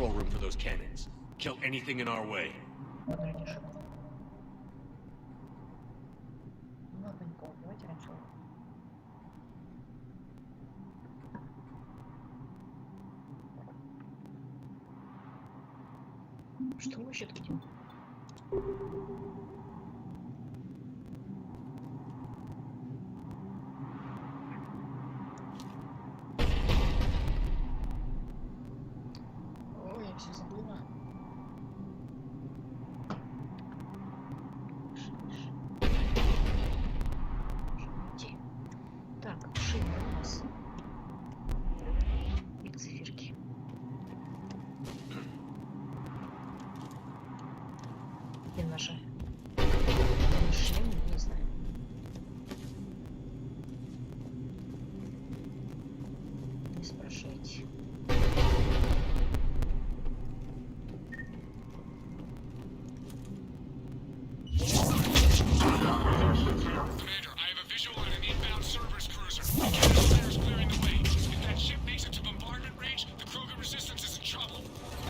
control room for those cannons. Kill anything in our way. Что мы вообще тут делаем? Ой, я все забыла. Так, шина у нас. И циферки. Где наша? Шлем, не знаю. Не спрашивайте.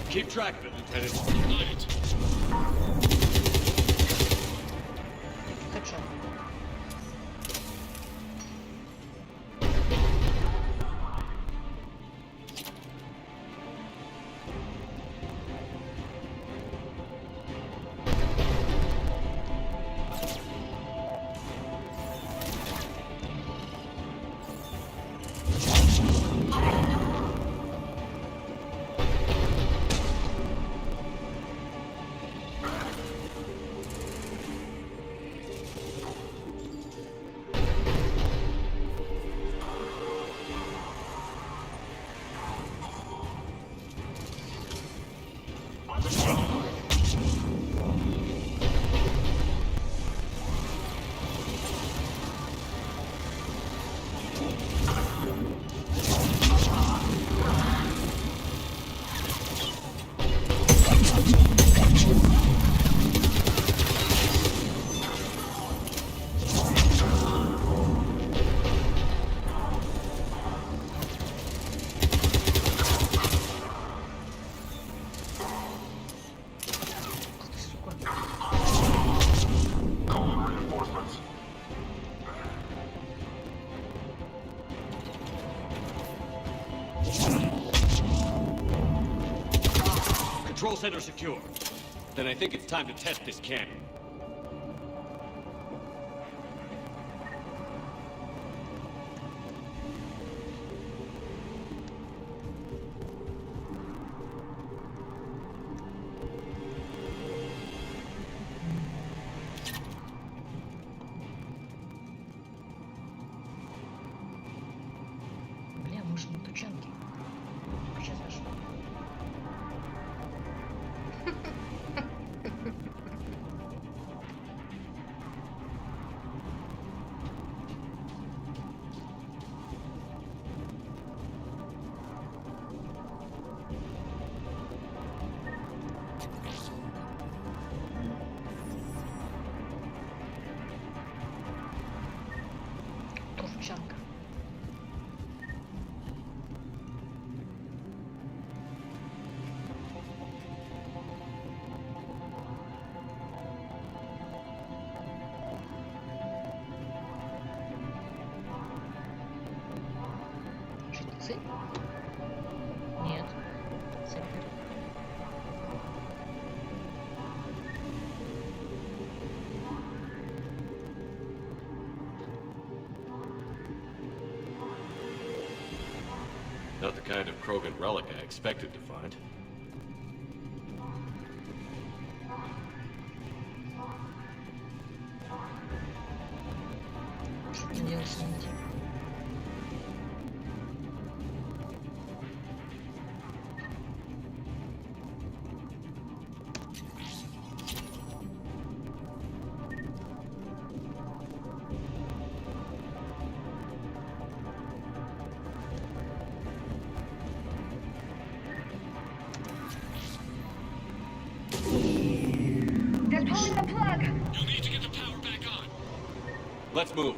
Keep track of it, Lieutenant. Хочу. Control center secure. Then I think it's time to test this cannon. Бля, может на тучанке. Сейчас зашел. Тучанка. Жильцы? Нет. Цифры. Not the kind of Krogan relic I expected to find. Что мне делать с ним? They're pulling the plug. You'll need to get the power back on. Let's move.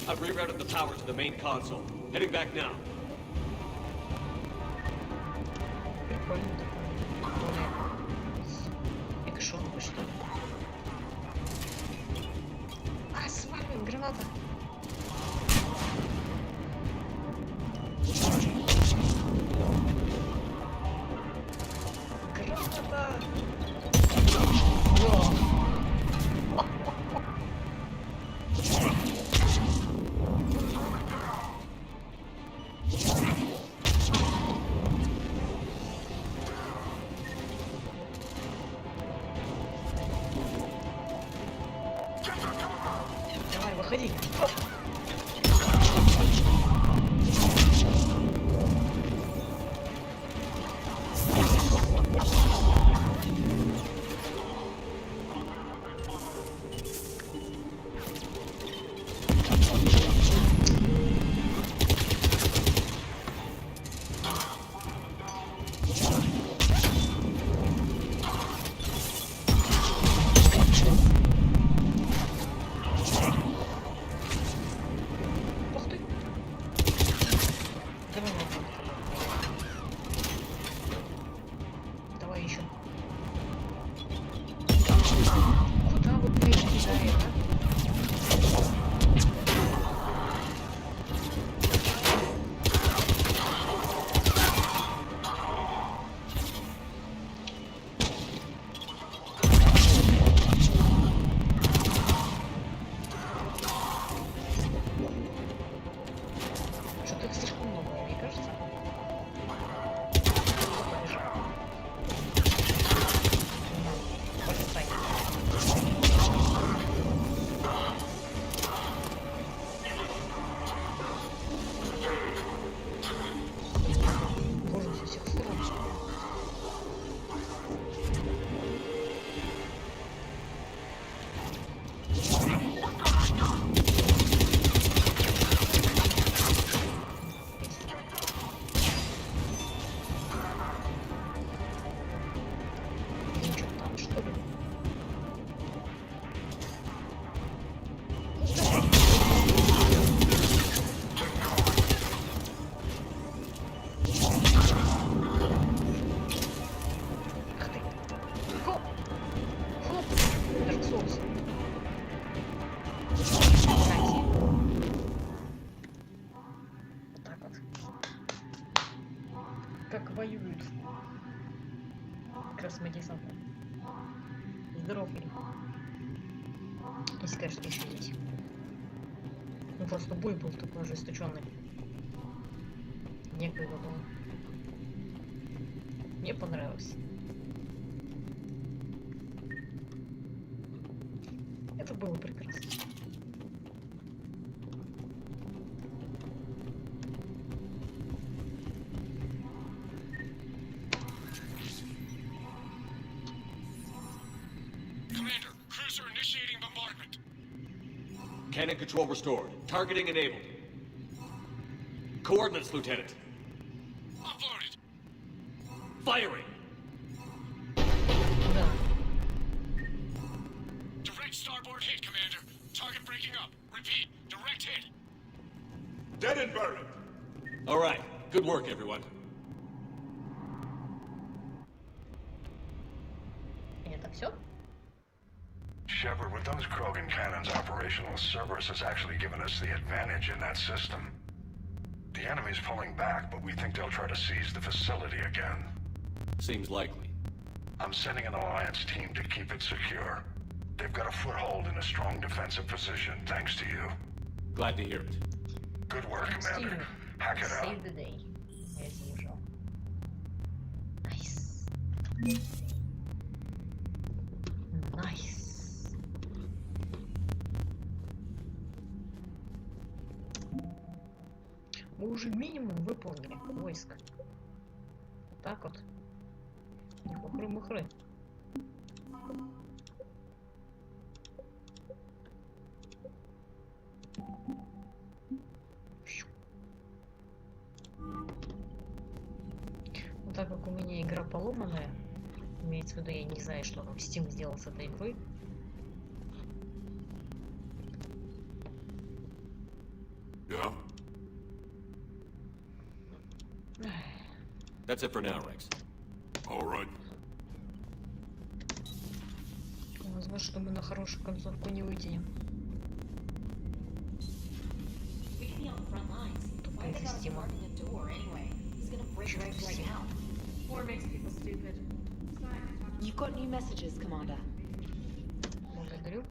I've rerouted the power to the main console. Heading back now. Прикольно такое. С экшонкой, что ли? А, с вами граната! Граната! Давай, выходи. Ух ты. Давай, давай еще. Куда вы приезжаете, а? Что-то их слишком много, мне кажется. Побежал. Полицай. Боже, со всех сторон. Ну что там, что ли? Ах ты. Хоп! Хоп! Dark Souls. Кстати. Вот так вот. Как воюют. Космодесантно. Здоров, Илья. Если, конечно, еще здесь. Ну просто бой был такой ожесточенный. Некогда было. Мне понравилось. Это было прекрасно. Commander, cruiser initiating bombardment. Cannon control restored. Targeting enabled. Coordinates, Lieutenant. Uploaded. Firing! Да. Direct starboard hit, Commander. Target breaking up. Repeat, direct hit. Dead and buried! Alright, good work, everyone. Это все? Shepard, with those Krogan cannons operational, Cerberus has actually given us the advantage in that system. The enemy's pulling back, but we think they'll try to seize the facility again. Seems likely. I'm sending an Alliance team to keep it secure. They've got a foothold in a strong defensive position, thanks to you. Glad to hear it. Good work, Commander. Стример. Hack it out. Save the day. As usual. Nice. Nice. Мы уже минимум выполнили войск. Вот так вот. Не хухры-мухры. Ну, так как у меня игра поломанная, имеется в виду, я не знаю, что там Steam сделал с этой игрой. Yeah? That's it for now, Rex. All right. Возможно, что мы на хорошую концовку не вытянем. Только из-за Стима. Черт из Стима. You've got new messages, Commander. Благодарю.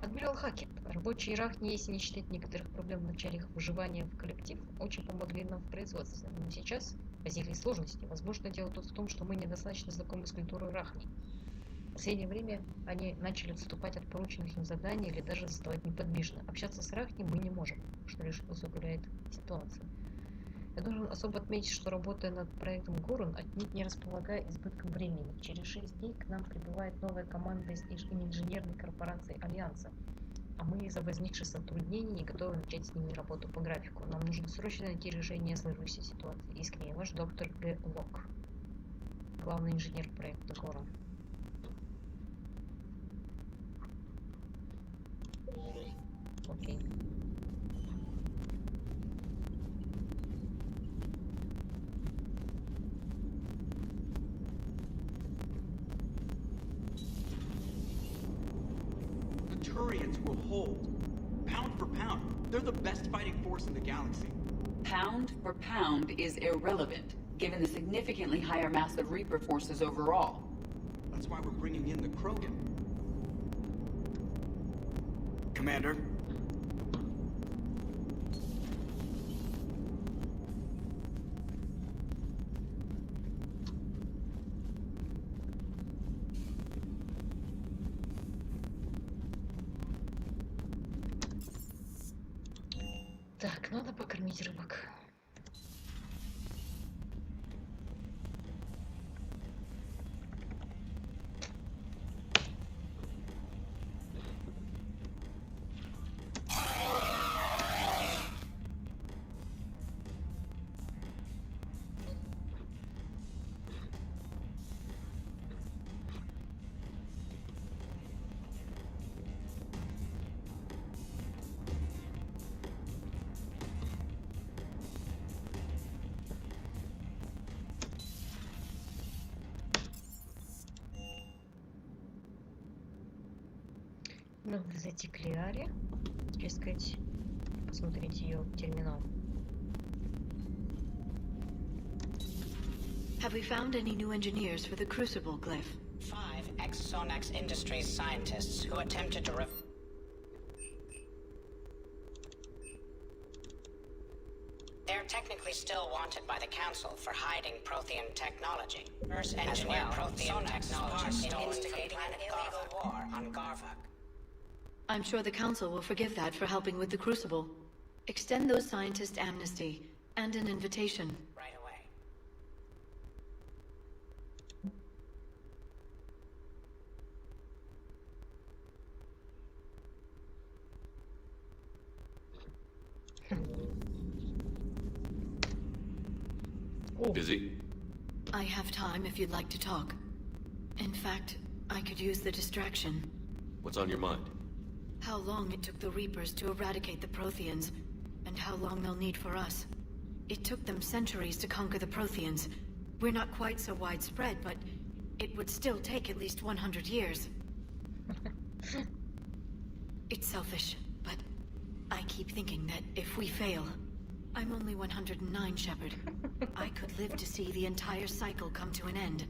Адмирал Хаки. Рабочие рахни, если не считать некоторых проблем в начале их выживания в коллектив, очень помогли нам в производстве. Но сейчас возникли сложности. Возможно, дело тут в том, что мы недостаточно знакомы с культурой рахни. В последнее время они начали отступать от порученных им заданий или даже заставать неподвижно. Общаться с рахни мы не можем, что лишь усугубляет ситуацию. Я должен особо отметить, что работая над проектом Горун, отнюдь не располагая избытком времени. Через 6 дней к нам прибывает новая команда из инженерной корпорации Альянса. А мы из-за возникших затруднений не готовы начать с ними работу по графику. Нам нужно срочно найти решение сложившейся ситуации. Искренне ваш доктор Г. Лок. Главный инженер проекта Горун. Окей. Turians will hold. Pound for pound, they're the best fighting force in the galaxy. Pound for pound is irrelevant, given the significantly higher mass of Reaper forces overall. That's why we're bringing in the Krogan. Commander. Так, надо покормить рыбок. Надо зайти к Лиаре, так сказать, посмотреть ее терминал. Have we found any new engineers for the Crucible glyph? 5 ex-Sonax Industries scientists who attempted to They're technically still wanted by the Council for hiding Prothean technology. First engineer Prothean technology in instigating an illegal war on Garvok. I'm sure the Council will forgive that for helping with the Crucible. Extend those scientists amnesty and an invitation. Right away. Busy? I have time if you'd like to talk. In fact, I could use the distraction. What's on your mind? How long it took the Reapers to eradicate the Protheans, and how long they'll need for us. It took them centuries to conquer the Protheans. We're not quite so widespread, but it would still take at least 100 years. It's selfish, but I keep thinking that if we fail... I'm only 109, Shepard. I could live to see the entire cycle come to an end.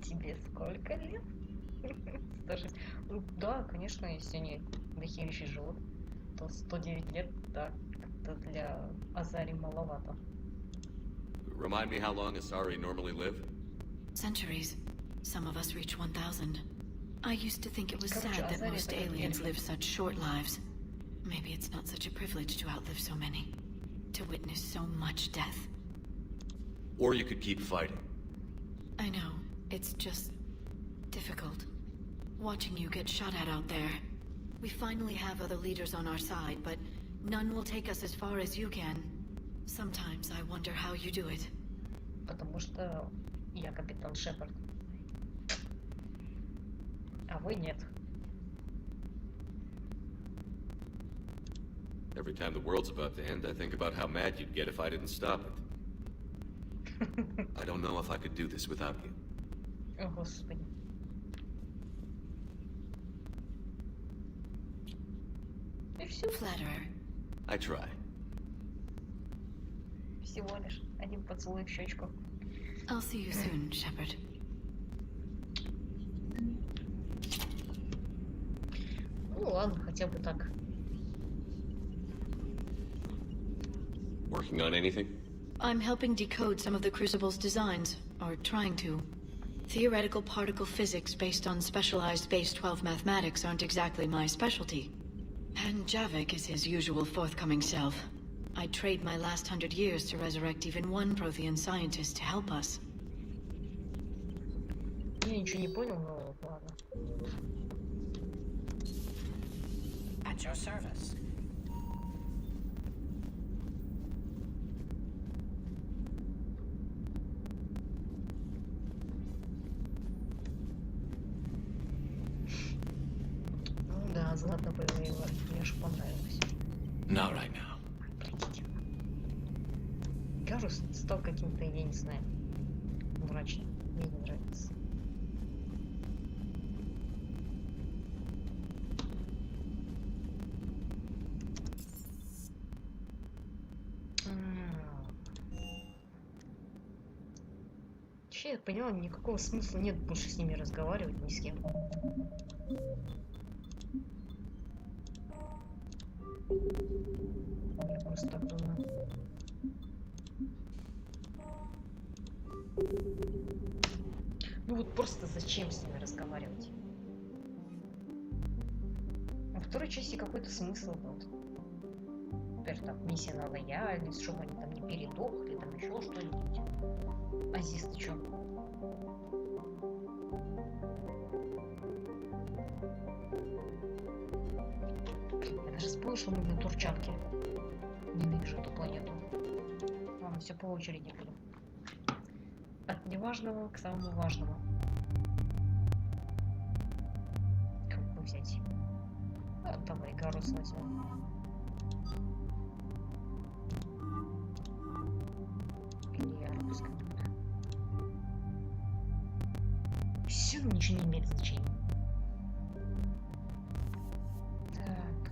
Тебе сколько лет? Даже, ну, да, конечно, если они дохерища живут, то 109 лет, да, как-то для Азари маловато. Remind me how long Asari normally live? Centuries. Some of us reach 1,000. I used to think it was sad that most aliens live such short lives. Maybe it's not such a privilege to outlive so many. To witness so much death. Or you could keep fighting. I know. It's just... difficult. Watching you get shot at out there. We finally have other leaders on our side, but none will take us as far as you can. Sometimes I wonder how you do it. Потому что я капитан Шепард. А вы нет. Every time the world's about to end, I think about how mad you'd get if I didn't stop it. I don't know if I could do this without you. О, Господи. И все. Flatterer. I try. Всего лишь один поцелуй в щечку. I'll see you soon, Shepard. Ну ладно, хотя бы так. Working on anything? I'm helping decode some of the Crucible's designs, or trying to. Theoretical particle physics based on specialized base 12 mathematics aren't exactly my specialty. And Javik is his usual forthcoming self. I'd trade my last 100 years to resurrect even one Prothean scientist to help us. Я ничего не понял, но ладно. At your service. Ну да, Злата появилась. Мне же понравилось. Not right now. Простите. Гарус стал каким-то, я не знаю, мрачным. Мне не нравится. Вообще, я поняла, никакого смысла нет больше с ними разговаривать, ни с кем. Я просто так думаю. Ну вот просто зачем с ними разговаривать? Во второй части какой-то смысл был. Например, там миссия на лояльность, чтобы они там не передохли, там еще что-нибудь. А здесь ты чё? Я даже вспомнил, что мы на Турчанке. Ненавижу эту планету. Ладно, все по очереди будем. От неважного к самому важному. Как бы взять? А, давай Гарус возьмем. Или я пускай будет. Все ничего не имеет значения. Так.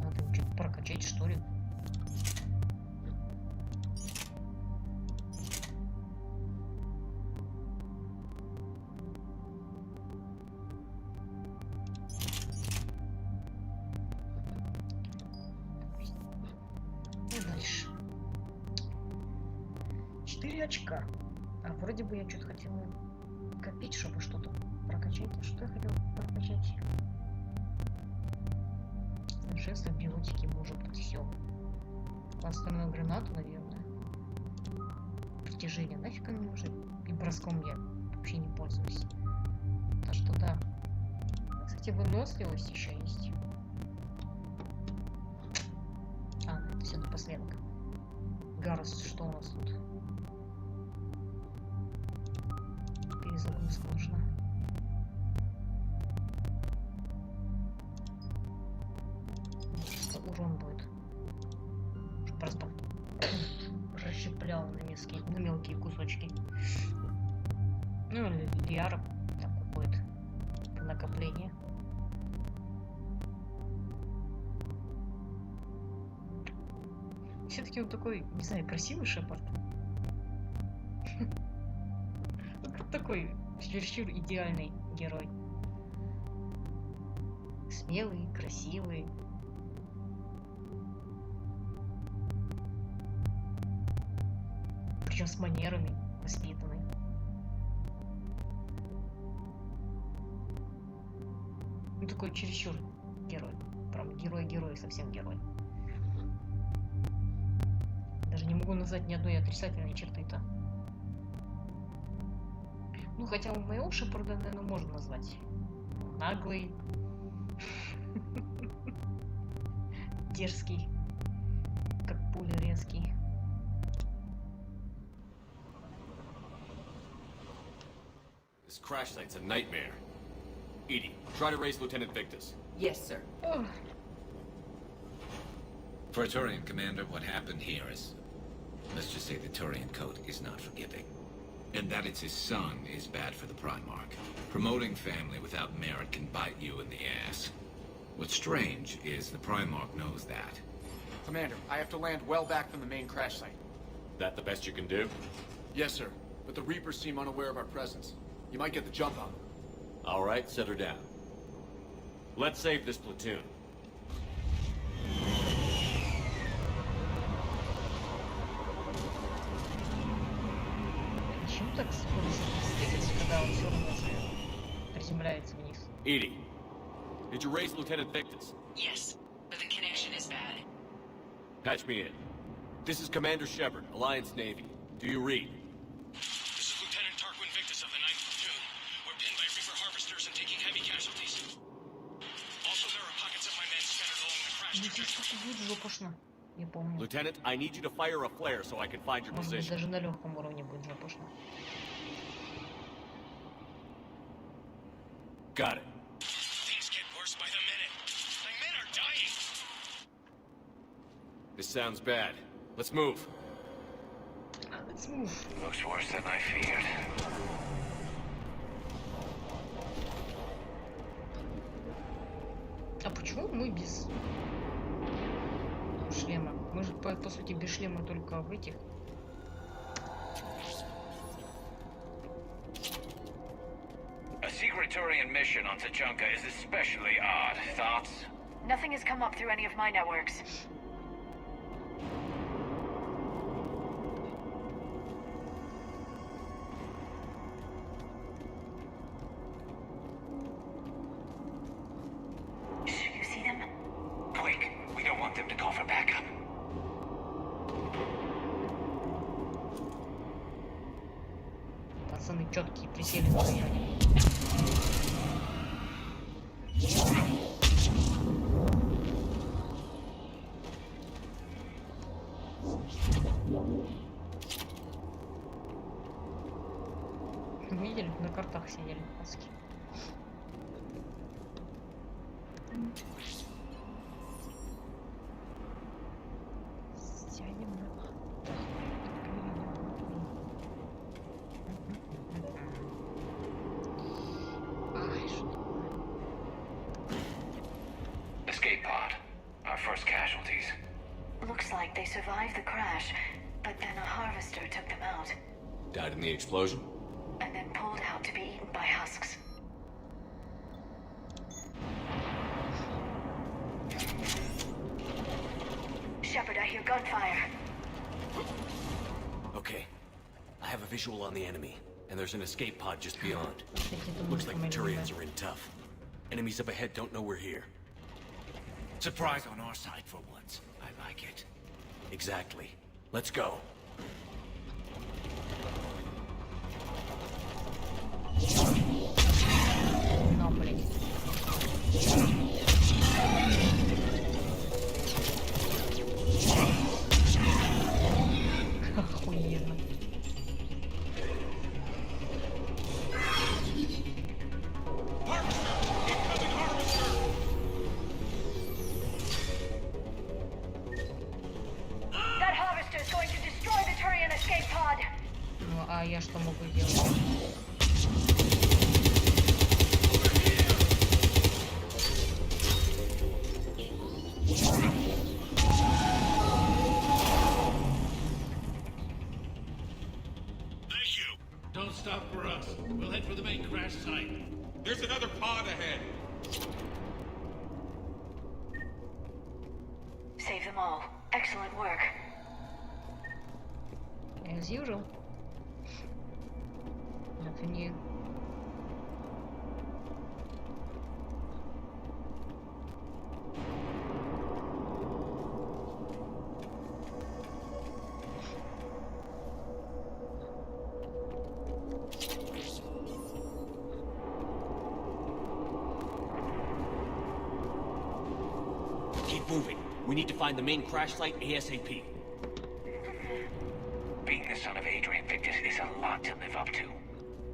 Надо что-то прокачать, что ли? очка. А вроде бы я что-то хотела копить, чтобы что-то прокачать. А что я хотела прокачать? Совершенство биотики, может быть, все. Остальную гранату, наверное. Притяжение нафиг оно нужно. И броском я вообще не пользуюсь. Так что да. Кстати, выносливость еще есть. А, это все напоследок. Гарус, что у нас тут? Перезагрузка нужна. Урон будет. Просто расщеплял на мелкие кусочки. Ну или лиар так будет накопление. Все-таки он такой, не знаю, красивый Шепард. Такой чересчур идеальный герой. Смелый, красивый. Причем с манерами, воспитанный. Ну такой чересчур герой. Прям герой-герой, совсем герой. Даже не могу назвать ни одной отрицательной черты-то. Ну, хотя у моего Шепарда, наверное, можно назвать. Наглый. Дерзкий. Как пуля резкий. This crash site's a nightmare. Edie, try to raise Lieutenant Victus. Yes, sir. Oh. For a Turian commander, what happened here is... Let's just say the Turian code is not forgiving. And that it's his son is bad for the Primarch. Promoting family without merit can bite you in the ass. What's strange is the Primarch knows that. Commander, I have to land well back from the main crash site. That the best you can do? Yes, sir. But the Reapers seem unaware of our presence. You might get the jump on them. All right, set her down. Let's save this platoon. Почему так скорость двигается, когда он все равно приземляется вниз? Edie, did you raise Lieutenant Victus? Yes, but the connection is bad. Patch me in. This is Commander Shepard, Alliance Navy. Do you read? This is Lieutenant Tarquin Victus of the 9th Platoon. We're pinned by Reaper harvesters and taking heavy casualties. Also, there are pockets of my men scattered along the crash trajectory. Я помню. Lieutenant, I need you to fire a flare so I can find your Может быть, position. даже на легком уровне будет запушно. Got it. Things get worse by the minute. My men are dying. This sounds bad. Let's move. Let's move. Looks worse than I feared. А почему мы без шлема? Мы же, по сути, без шлема только в этих. A secret Turian mission on Tachanka is especially odd. Thoughts? Nothing has come up through any of my networks. You see them? Quick, we don't want them to call for backup. Пацаны четкие присели на районе. Видели? На картах сидели. Паски. Стянем на... Escape pod. Our first casualties. Looks like they survived the crash, but then a harvester took them out, Died in the explosion? and then pulled out to be eaten by husks. Shepard, I hear gunfire. Okay. have a visual on the enemy, and there's an escape pod just beyond. Looks like the Turians are in tough. Enemies up ahead don't know we're here. Surprise on our side for once. I like it. Exactly. Let's go. Ну, блин. Охуенно. That harvester is going to destroy the Turian escape pod. Ну, а я что могу делать? Thank you. Don't stop for us. We'll head for the main crash site. There's another pod ahead. Save them all. Excellent work. As usual. Nothing new. Keep moving. We need to find the main crash site ASAP. Being the son of Adrian Victus is a lot to live up to.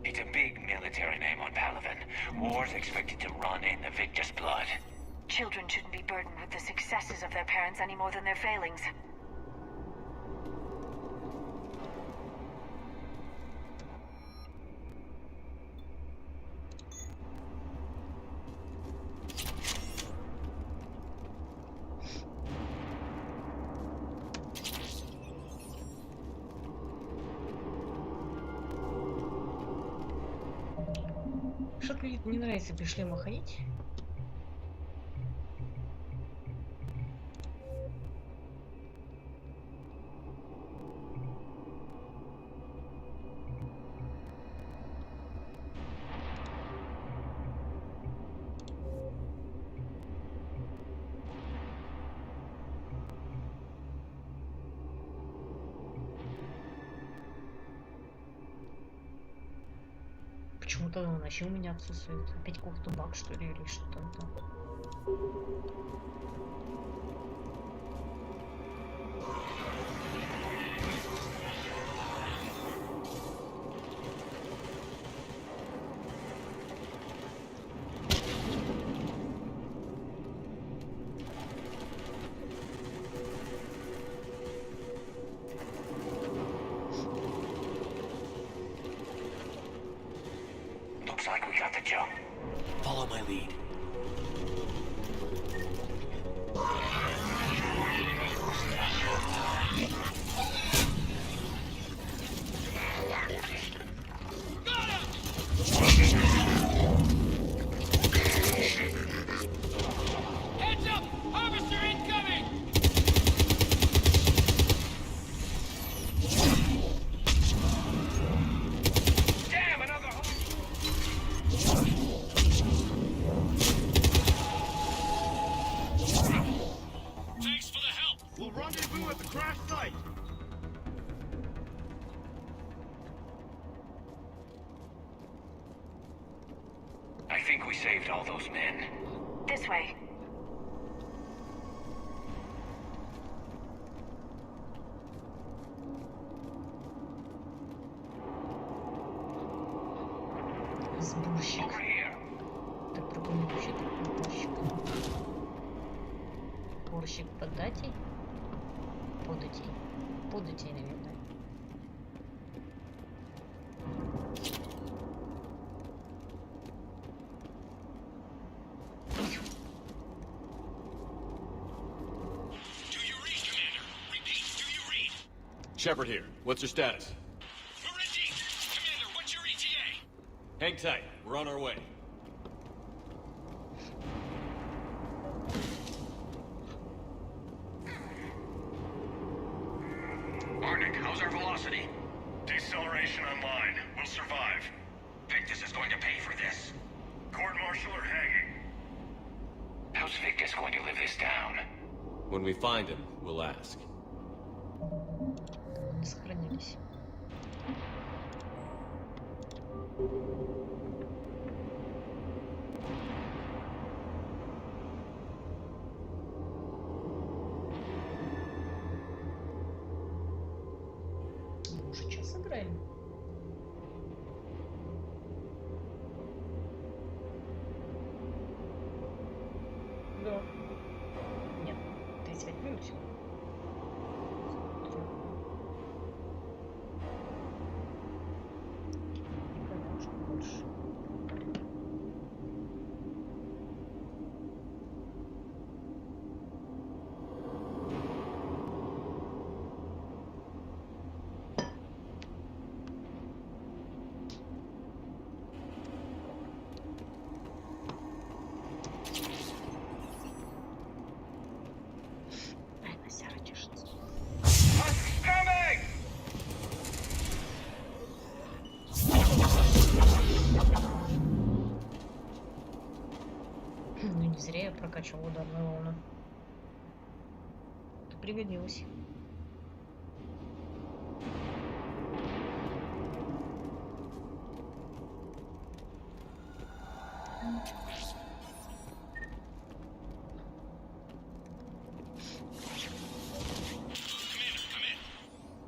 It's a big military name on Palaven. War's expected to run in the Victus blood. Children shouldn't be burdened with the successes of their parents any more than their failings. Что-то мне не нравится без шлема ходить. Почему-то он вообще у меня отсутствует. Опять какой-то баг, что ли, или что-то там. Looks like we got the jump. Follow my lead. Heads up! Harvester incoming! Damn, another Thanks for the help! We'll rendezvous at the crash site! I think we saved all those men. This way. Сборщик. Over here. Так, другой вообще сборщик. Сборщик податей. Податей. Податей, наверное. Do you read, Commander? Repeat, do you read? Shepard here. What's your status? We're ready! Commander, what's your ETA? Hang tight. We're on our way. Arctic, how's our velocity? Deceleration going to live this down? When we find him, we'll ask. Сохранились. Мы уже час играем. Да. Нет, 35 минут всего. Конечно, больше. Ну не зря я прокачивал ударную волну. Это пригодилось.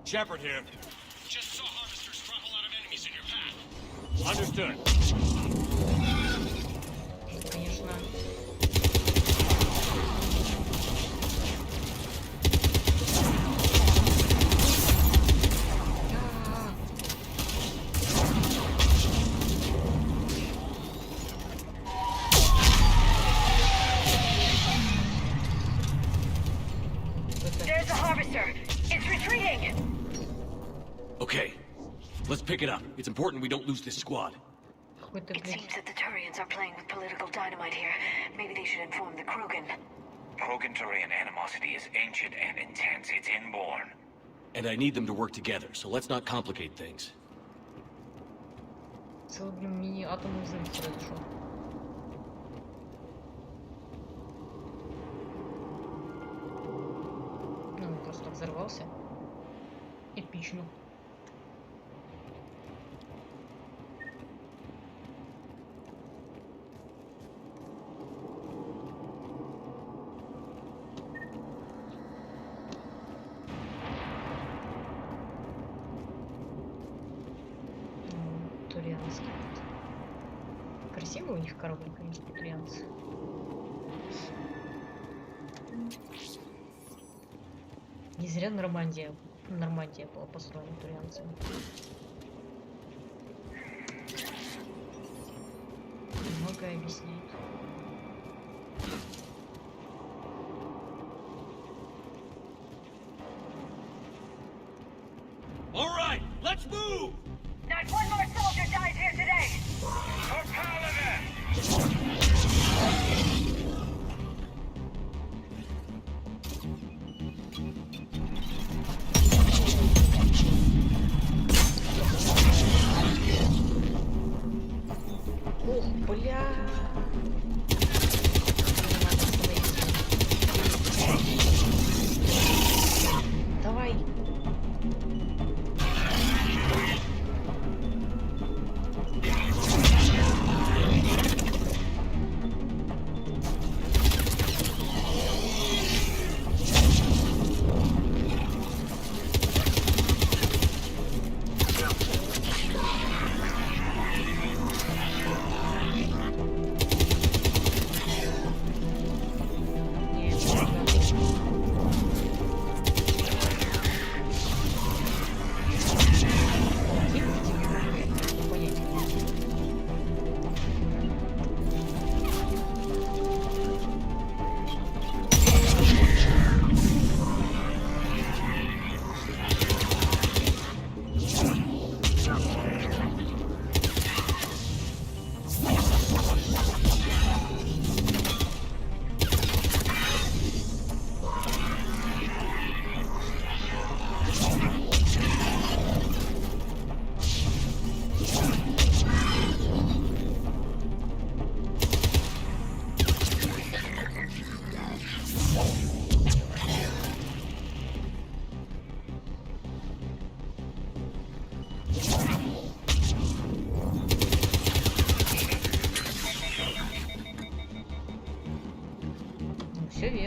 Shepard here. Just saw harvesters drop a lot of enemies in your path. Understood. Конечно. There's a harvester. It's retreating. Okay, let's pick it up. It's important we don't lose this squad. It seems that the Turians are playing with political dynamite here. Maybe they should inform the Krogan. Krogan-Turian animosity is ancient and intense. It's inborn. And I need them to work together, so let's not complicate things. Целый, блин, мини-атомный взрыв произошел. Ну, он просто взорвался. Эпично. Турианский. Красивый у них корабль, конечно, турианцы. Не зря Нормандия была построена турианцами. Многое объясняет. All right, let's move! Not one more soldier dies here today. For Paladin! Ох, бля. Давай.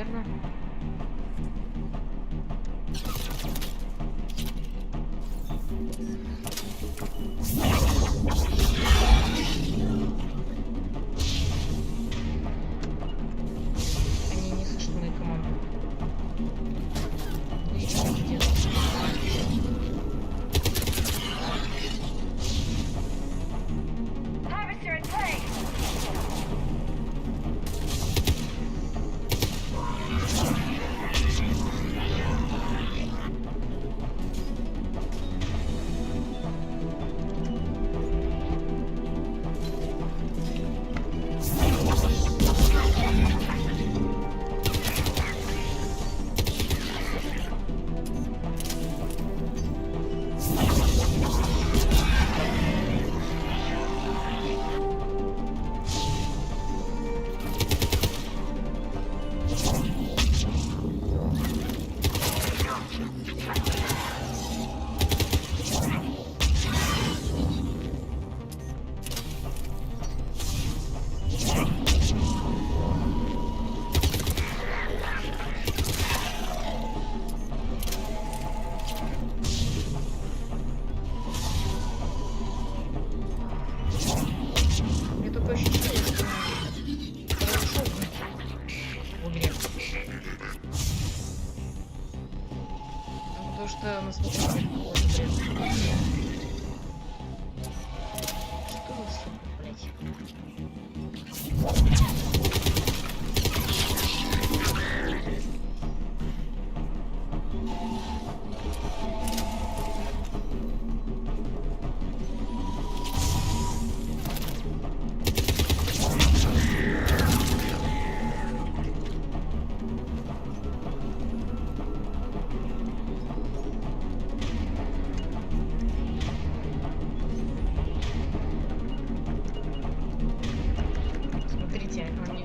верно. Они не слышат моей команды. Ничего не делают. Harvester in place!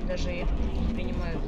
Даже это не принимают.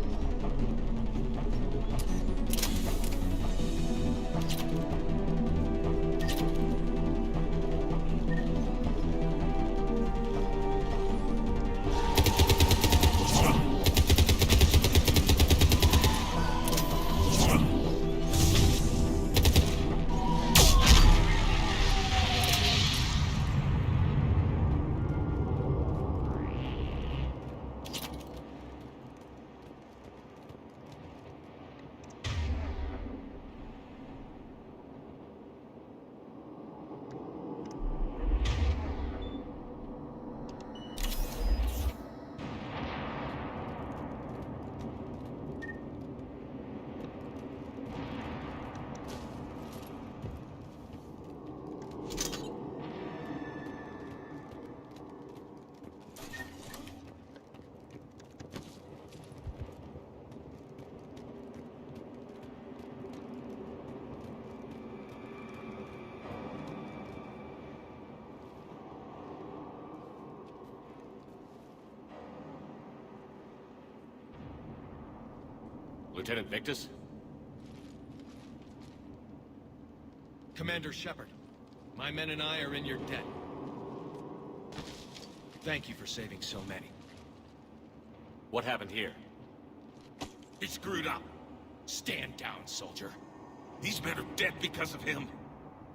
Lieutenant Victus? Commander Shepard, my men and I are in your debt. Thank you for saving so many. What happened here? He screwed up. Stand down, soldier. These men are dead because of him.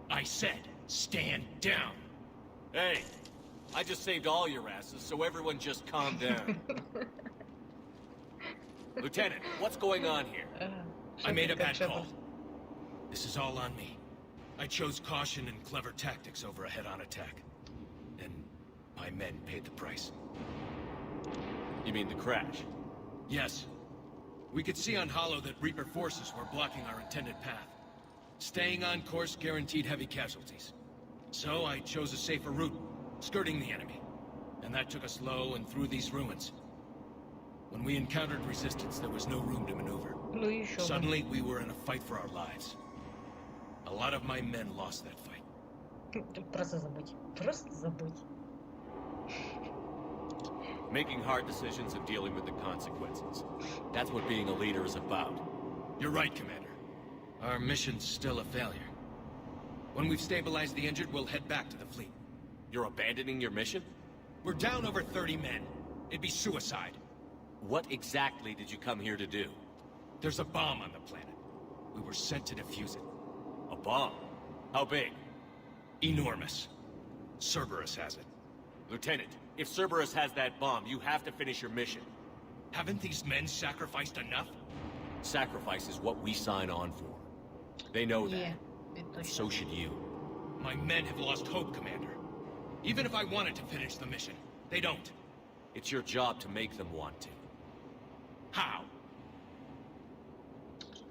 I said, stand down. Hey, I just saved all your asses, so everyone just calm down. Lieutenant, what's going on here? I made a bad call. This is all on me. I chose caution and clever tactics over a head-on attack. And my men paid the price. You mean the crash? Yes. We could see on Hollow that Reaper forces were blocking our intended path. Staying on course guaranteed heavy casualties. So I chose a safer route, skirting the enemy. And that took us low and through these ruins. When we encountered resistance, there was no room to maneuver. Suddenly, we were in a fight for our lives. A lot of my men lost that fight. Просто забудь. Просто забудь. Making hard decisions and dealing with the consequences. That's what being a leader is about. You're right, Commander. Our mission's still a failure. When we've stabilized the injured, we'll head back to the fleet. You're abandoning your mission? We're down over 30 men. It'd be suicide. What exactly did you come here to do? There's a bomb on the planet. We were sent to defuse it. A bomb? How big? Enormous. Cerberus has it. Lieutenant, if Cerberus has that bomb, you have to finish your mission. Haven't these men sacrificed enough? Sacrifice is what we sign on for. They know that. So should you. My men have lost hope, Commander. Even if I wanted to finish the mission, they don't. It's your job to make them want to. How?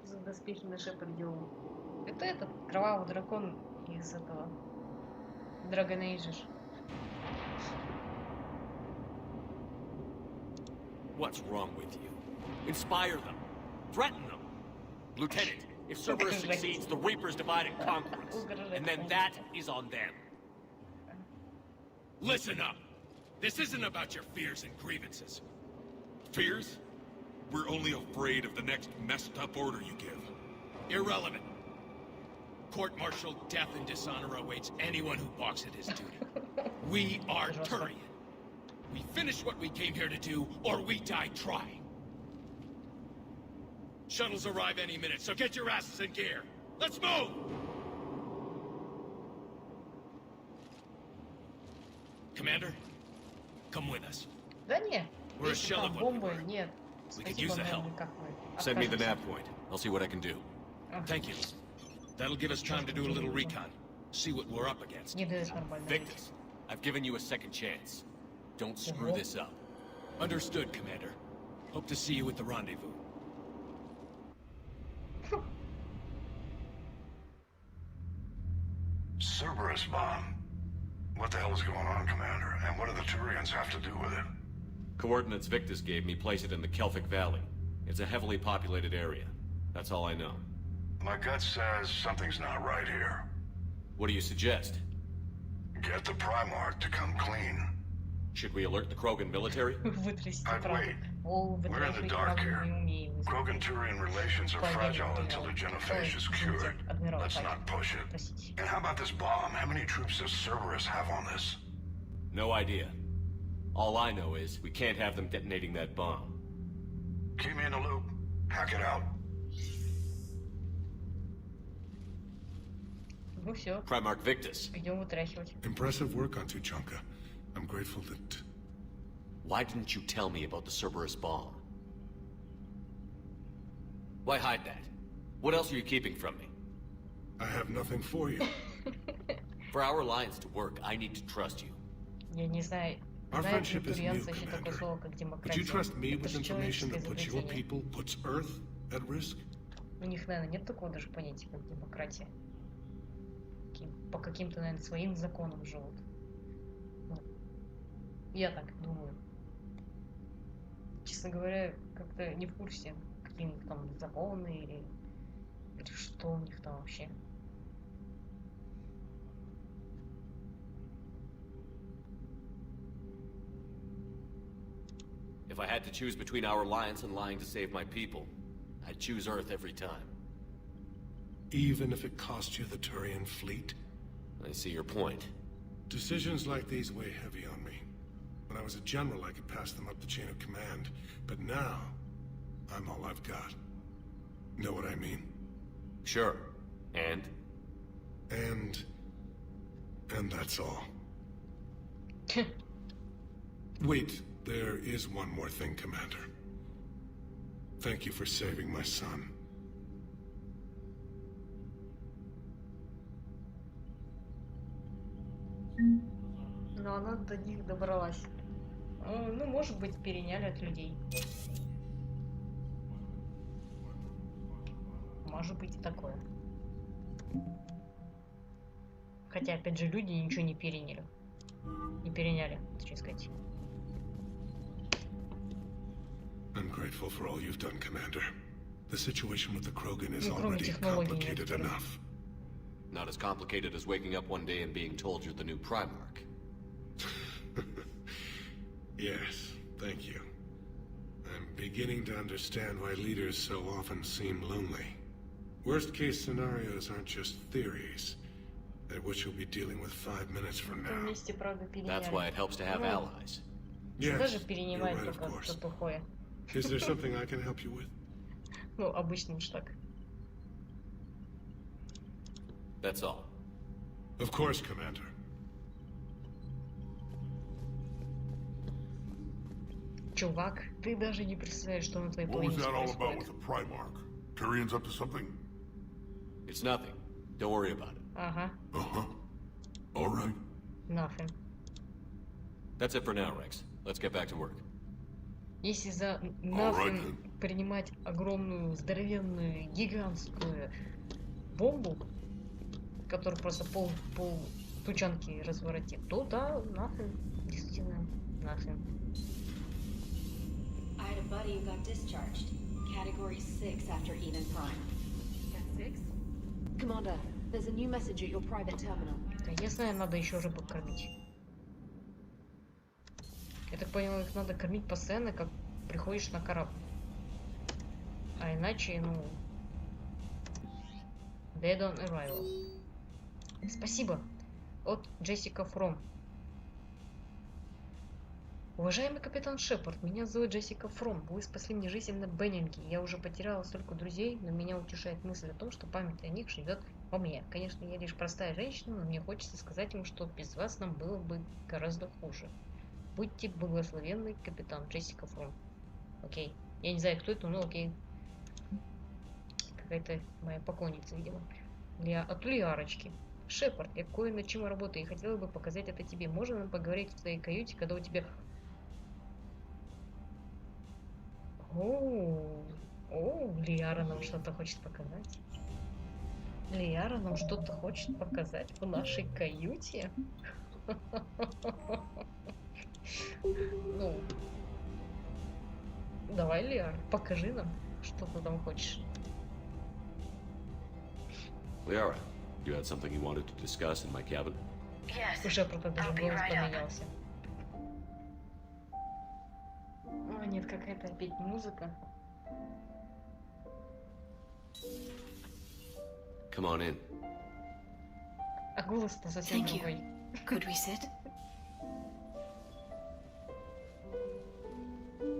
За доспехи на Шепард делал. Это этот кровавый дракон из этого Dragon Age. What's wrong with you? Inspire them. Threaten them. Lieutenant, if Cerberus succeeds, the Reapers divide and conquer us. And then that is on them. Listen up. This isn't about your fears and grievances. Fears? We're only afraid of the next messed up order you give. Irrelevant. Court-martial death and dishonor awaits anyone who balks at his duty. We are Turian. We finish what we came here to do, or we die trying. Shuttles arrive any minute, so get your asses in gear. Let's move! Commander, come with us. Да не. We're a shell of what we were. Нет. We could use the help. Send me the nav point. I'll see what I can do. Thank you. That'll give us time to do a little recon. See what we're up against. Victus, I've given you a second chance. Don't screw this up. Understood, Commander. Hope to see you at the rendezvous. Cerberus bomb. What the hell is going on, Commander? And what do the Turians have to do with it? Coordinates Victus gave me place it in the Kelphic Valley. It's a heavily populated area. That's all I know. My gut says something's not right here. What do you suggest? Get the Primarch to come clean. Should we alert the Krogan military? I'd wait. We're in the dark here. Krogan-Turian relations are fragile until the genophage is cured. Let's not push it. And how about this bomb? How many troops does Cerberus have on this? No idea. All I know is we can't have them detonating that bomb. Keep me in the loop. Hack it out. Ну все. Primarch Victus. Идем вытряхивать. Impressive work on Tuchanka. I'm grateful that... Why didn't you tell me about the Cerberus bomb? Why hide that? What else are you keeping from me? I have nothing for you. For our alliance to work, I need to trust you. Я не знаю. Our friendship is new, Commander. Would you trust me with information that puts your people, puts Earth at risk? У них, наверное, нет такого даже понятия, как демократия. По каким-то, наверное, своим законам живут. Я так думаю. Честно говоря, как-то не в курсе, какие у них там законы или что у них там вообще. If I had to choose between our alliance and lying to save my people, I'd choose Earth every time. Even if it cost you the Turian fleet? I see your point. Decisions like these weigh heavy on me. When I was a general, I could pass them up the chain of command. But now, I'm all I've got. Know what I mean? Sure. And? And that's all. Wait, there is one more thing, Commander. Thank you for saving my son. Но она до них добралась. Ну, может быть, переняли от людей. Может быть и такое. Хотя, опять же, люди ничего не переняли. Не переняли, точнее сказать. I'm grateful for all you've done, Commander. The situation with the Krogan is already complicated enough. Not as complicated as waking up one day and being told you're the new Primarch. Yes, thank you. I'm beginning to understand why leaders so often seem lonely. Worst-case scenarios aren't just theories. They're what you'll be dealing with 5 minutes from now. That's why it helps to have allies. Yes, you're right, of course. Is there something I can help you with? Ну, обычно уж так. That's all. Of course, Commander. Чувак, ты даже не представляешь, что на твоей What was планете that all about with происходит. the Primarch? Turian's up to something? It's nothing. Don't worry about it. Ага, Uh-huh. All right. nothing. That's it for now, Rex. Let's get back to work. Если за nothing принимать огромную, здоровенную, гигантскую бомбу, которая просто пол тучанки разворотит, то да, nothing. Действительно, nothing. I had a buddy who got discharged. Category 6 after Eden Prime. Got 6? Commander, there's a new message at your private terminal. Да, я знаю, надо еще рыбок кормить. Я так понял, их надо кормить постоянно, как приходишь на корабль. А иначе, ну... Dead on arrival. Спасибо. От Джессика Фром. Уважаемый капитан Шепард, меня зовут Джессика Фром. Вы спасли мне жизнь на Беннинге. Я уже потеряла столько друзей, но меня утешает мысль о том, что память о них живет во мне. Конечно, я лишь простая женщина, но мне хочется сказать им, что без вас нам было бы гораздо хуже. Будьте благословенны, капитан Джессика Фром. Окей. Я не знаю, кто это, но окей. Какая-то моя поклонница, видимо. От Лиарочки. Шепард, я кое над чем работаю и хотела бы показать это тебе. Можно нам поговорить в твоей каюте, когда у тебя... О, Лиара нам что-то хочет показать. Лиара нам что-то хочет показать в нашей каюте? Ну, давай, Лиар, покажи нам, что ты там хочешь. Liara, you had something you wanted to discuss in my cabin? Yes. Уже просто даже I'll be голос right up. поменялся. О, нет, какая-то опять музыка. Come on in. А голос-то совсем Thank you. другой. Could we sit?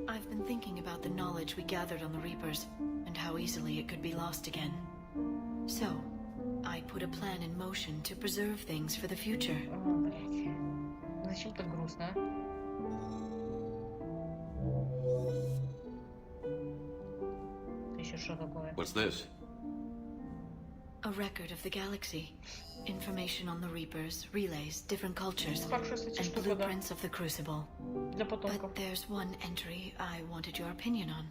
I've been thinking about the knowledge we gathered on the Reapers, and how easily it could be lost again. So, I put a plan in motion to preserve things for the future. О, блядь. Зачем так грустно, а? Это еще что такое? What's this? A record of the galaxy. Information on the Reapers, relays, different cultures, Хорошая, кстати, and штука, да. blueprints of the Crucible. Для потомков. But there's one entry I wanted your opinion on.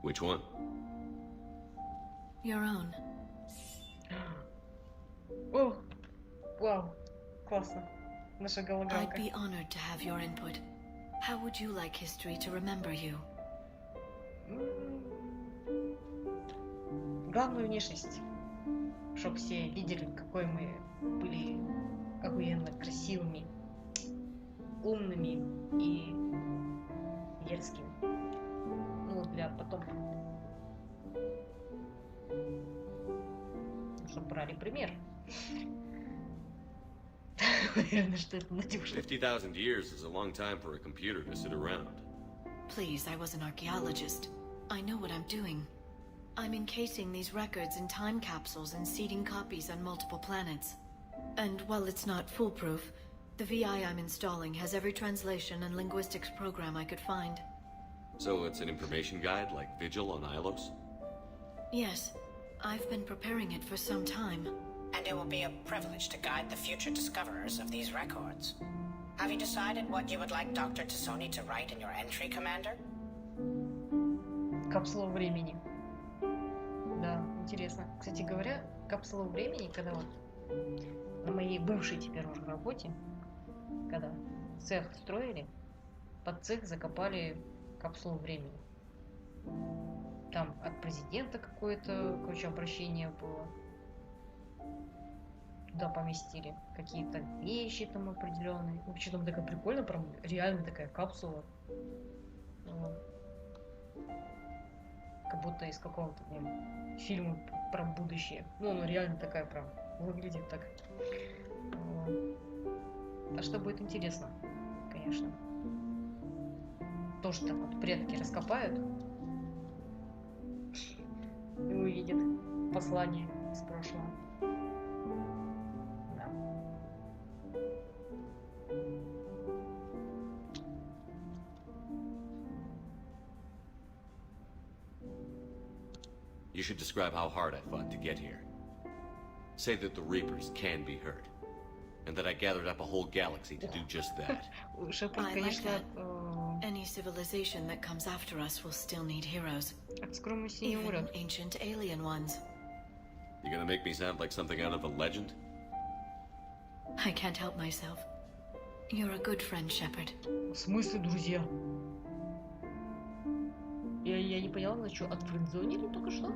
Which one? Your own. О, вау, классно. Наша I'd голограммка. be honored to have your input. How would you like history to remember you? Главную внешность. Чтоб все видели, какой мы были охуенно красивыми, умными и дерзкими. Ну, для потомков. Чтоб брали пример. Наверное, что это Надюша. 50,000 years is a long time for a computer to sit around. Please, I was an archaeologist. I know what I'm doing. I'm encasing these records in time capsules and seeding copies on multiple planets. And while it's not foolproof, the VI I'm installing has every translation and linguistics program I could find. So it's an information guide like Vigil on Ilos? Yes, I've been preparing it for some time. And it will be a privilege to guide the future discoverers of these records. Have you decided what you would like Dr. Tassoni to write in your entry, Commander? Капсула времени. Да, интересно. Кстати говоря, капсула времени, когда вот на моей бывшей теперь уже работе, когда цех строили, под цех закопали капсулу времени. Там от президента какое-то, короче, обращение было. Туда поместили какие-то вещи там определенные. Вообще там такая прикольная, прям реально такая капсула. Как будто из какого-то фильма про будущее. Ну, она реально такая прям выглядит так. А что будет интересно, конечно. Тоже так вот предки раскопают. видит послание из прошлого. Да. You should describe how hard I fought to get here. Say that the Reapers can be hurt. And that I gathered up a whole galaxy to do just that. I like that. Any civilization that comes after us will still need heroes. Even ancient alien ones. You gonna make me sound like something out of a legend? I can't help myself. You're a good friend, Shepard. В смысле, друзья? Я не поняла, на что, отфрендзонили только что?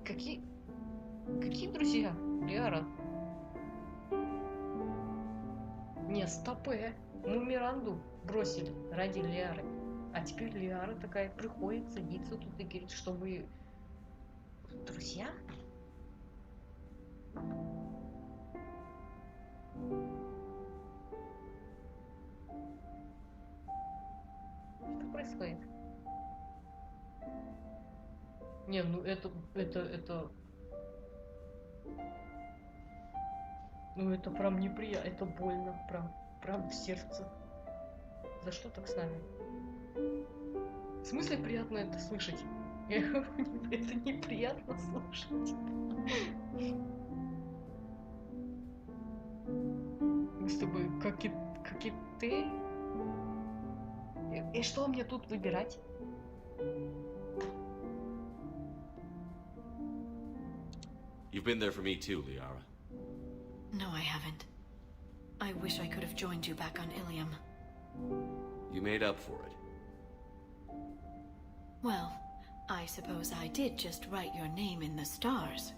Какие друзья? Лиара? Не, стопэ. Мы Миранду бросили ради Лиары. А теперь Лиара такая приходит, садится тут и говорит, что мы друзья? Что происходит? Не, ну это... Ну это прям неприятно, это больно, прям в сердце. За что так с нами? В смысле приятно это слышать? Это неприятно слушать. Мы с тобой как и ты. И что мне тут выбирать? You've been there for me too, Liara. No, I haven't. I wish I could have joined you back on Ilium. You made up for it. Well, I suppose I did just write your name in the stars.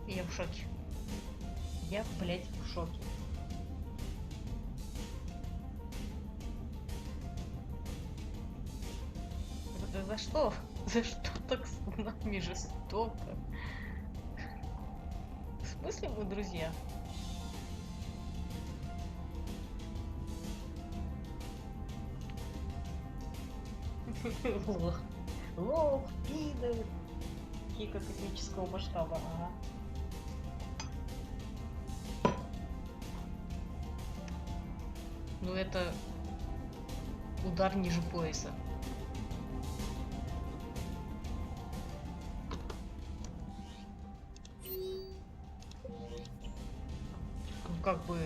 Я в шоке. Я, блядь, в шоке. За что? За что так с нами жестоко? В смысле мы друзья? Лох. Лох, пидор. Кика космического масштаба, ага. Ну это удар ниже пояса. Ну как бы...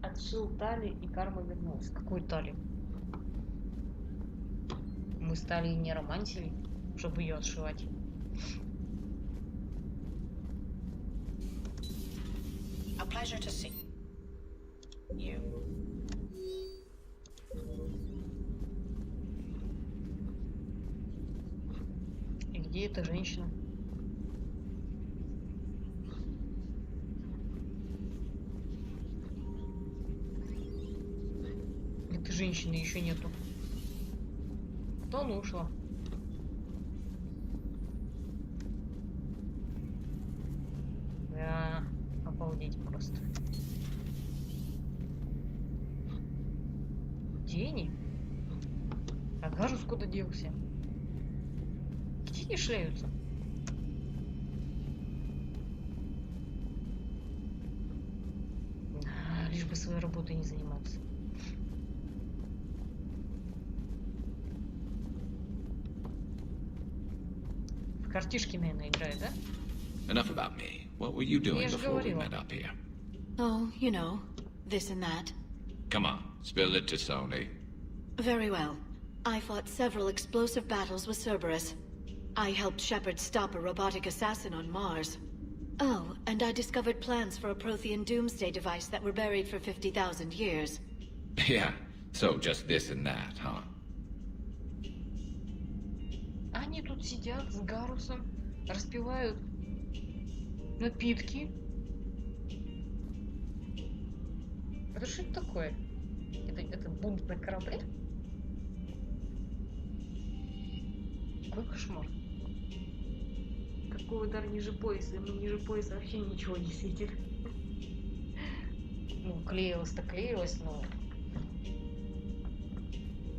Отшил тали, и карма вернулась. Какой тали? Мы с Талией не романтили, чтобы ее отшивать. A pleasure to see you. И где эта женщина? Этой женщины еще нету. Кто она ушла? Да, обалдеть просто. Где они? А Гарус куда делся? Где они шляются? Лишь бы своей работой не заниматься. В картишки, наверное, играет, да? Enough about me. What were you doing before we met up here? Oh, you know, this and that. Come on, spill it to Sony. Very well. I fought several explosive battles with Cerberus. I helped Shepard stop a robotic assassin on Mars. Oh, and I discovered plans for a Prothean doomsday device that were buried for 50,000 years. Yeah, so just this and that, huh? Они тут сидят с Гарусом, распивают напитки. Это что это такое? Это Это бунт на корабле? Какой кошмар. Какой удар ниже пояса? Ему ниже пояса вообще ничего не светит. Ну, клеилось-то клеилось, но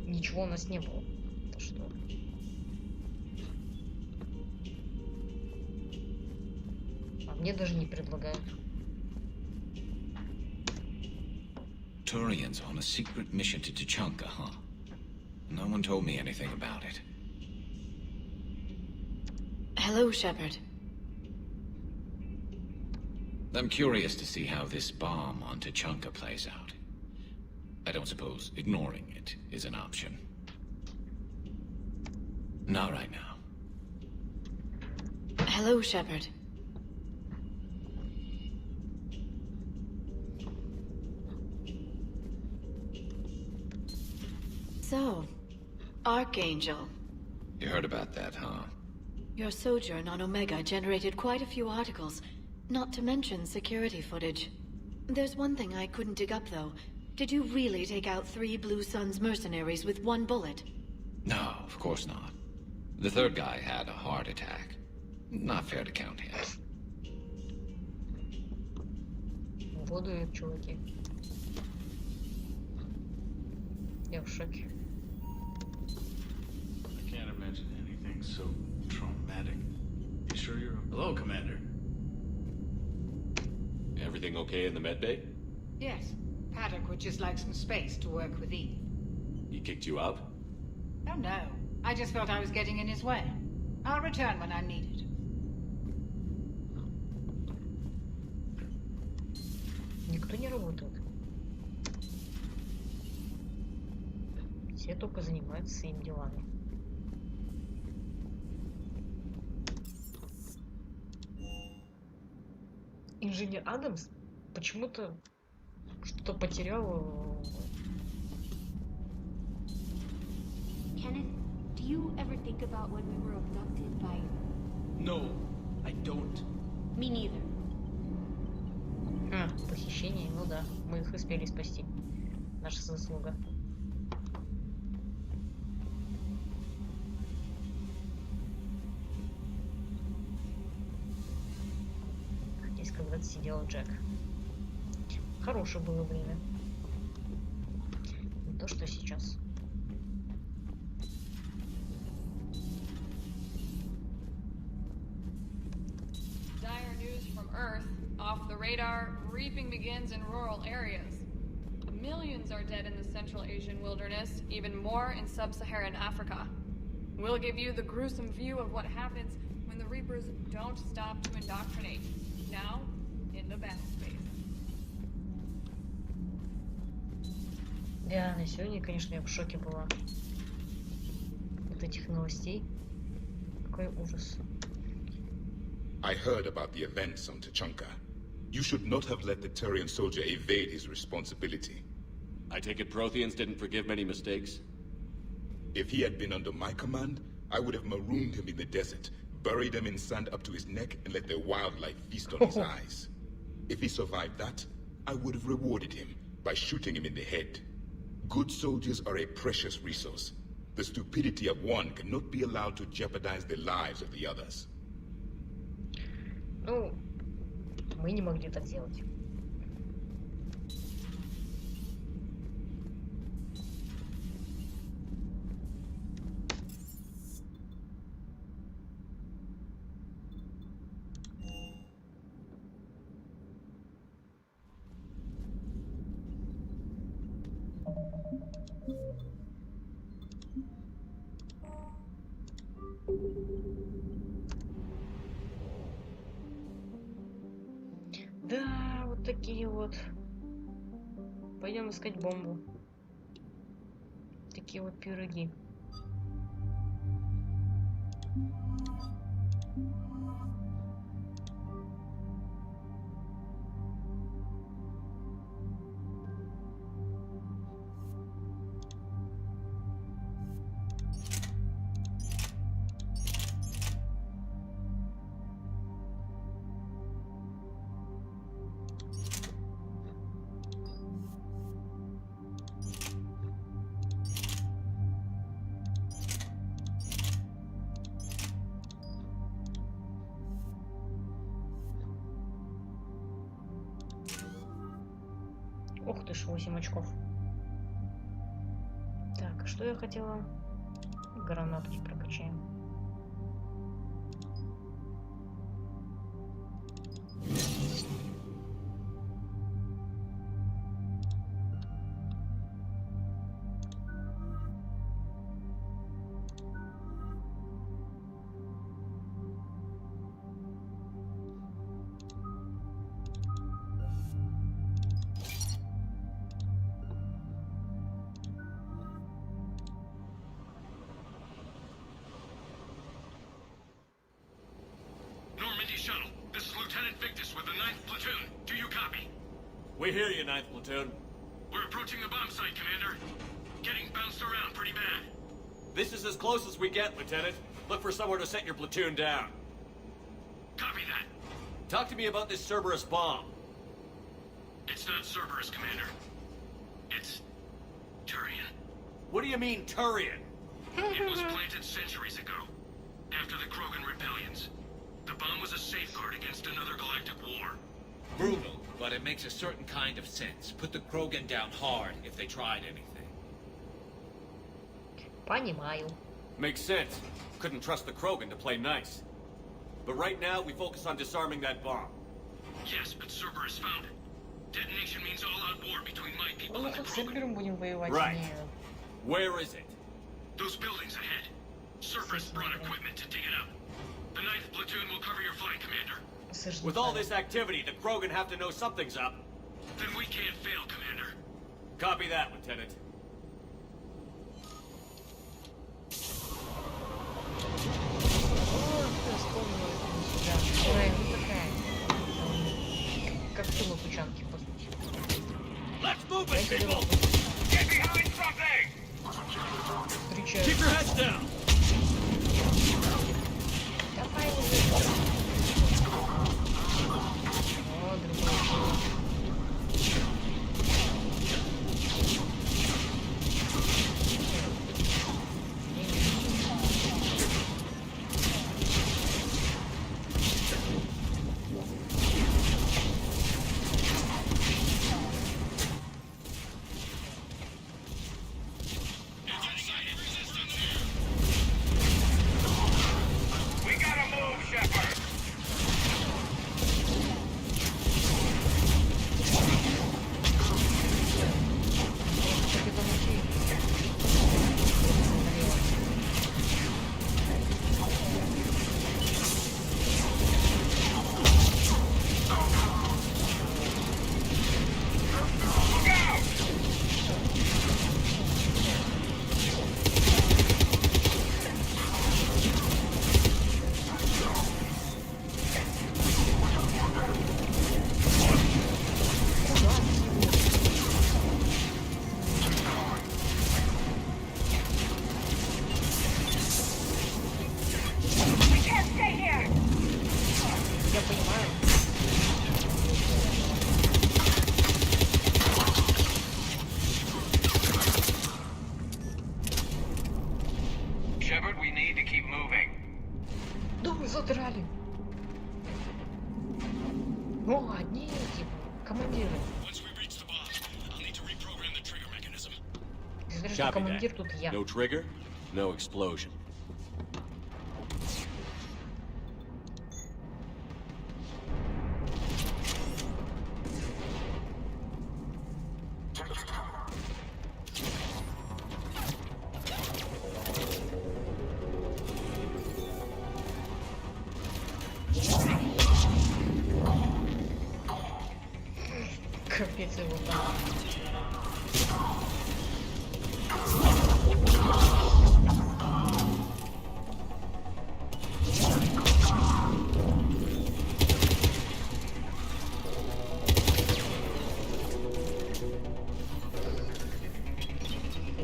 ничего у нас не было. То что? А мне даже не предлагают. Turians on a secret mission to Tuchanka, huh? No one told me anything about it. Hello, Shepard. I'm curious to see how this bomb on Tuchanka plays out. I don't suppose ignoring it is an option. Not right now. Hello, Shepard. So, Archangel. You heard about that, huh? Your sojourn on Omega generated quite a few articles, not to mention security footage. There's one thing I couldn't dig up, though. Did you really take out 3 Blue Suns mercenaries with 1 bullet? No, of course not. The third guy had a heart attack. Not fair to count him. Воду, чуваки. Я в шоке. I can't imagine anything so traumatic. You sure you're... Hello, Commander. Everything okay in the med bay? Yes. Paddock would just like some space to work with E. He kicked you out? Oh no. I just felt I was getting in his way. I'll return when I'm needed. Никто не работает. Все только занимаются своими делами. Инженер Адамс почему-то что-то потерял. Kenneth, do you ever think about when we were abducted by... No, I don't. Me neither. Похищение, ну да, мы их успели спасти. Наша заслуга. Здесь когда-то сидел Джек. Хорошее было время. Не то, что сейчас. Dire news from Earth. Off the radar, reaping begins in rural areas. Millions are dead in the Central Asian wilderness, even more in sub-Saharan Africa. We'll give you the gruesome view of what happens when the Reapers don't stop to indoctrinate. Now, in the battle space. Да, на сегодня, конечно, я в шоке была от этих новостей. Какой ужас. I heard about the events on Tuchanka. You should not have let the Turian soldier evade his responsibility. I take it Protheans didn't forgive many mistakes? If he had been under my command, I would have marooned him in the desert, buried him in sand up to his neck, and let the wildlife feast on his eyes. If he survived that, I would have rewarded him by shooting him in the head. Good soldiers are a precious resource. The stupidity of one cannot be allowed to jeopardize the lives of the others. Ну, мы не могли так делать. Да, вот такие вот. Пойдем искать бомбу. Такие вот пироги. Ух ты ж, 8 очков. Так, что я хотела? Гранатки прокачаем. We hear you, 9th Platoon. We're approaching the bomb site, Commander. Getting bounced around pretty bad. This is as close as we get, Lieutenant. Look for somewhere to set your platoon down. Copy that. Talk to me about this Cerberus bomb. It's not Cerberus, Commander. It's Turian. What do you mean, Turian? It was planted centuries ago, after the Krogan rebellions. The bomb was a safeguard against another galactic war. Brutal, but it makes a certain kind of sense. Put the Krogan down hard if they tried anything. Понимаю. Makes sense. Couldn't trust the Krogan to play nice. But right now, we focus on disarming that bomb. Yes, but Cerberus found it. Detonation means all-out war between my people and the С Цербером будем воевать. Right. Where is it? Those buildings ahead. Cerberus brought equipment to dig it up. The 9th Platoon will cover your flank, Commander. With all this activity, the Krogan have to know something's up. Then we can't fail, Commander. Copy that, Lieutenant. Let's move it, people! Get behind something! Keep your heads down! задрали. О, одни эти командиры. Смотри, что командир тут я. No trigger, no explosion. Капец его там.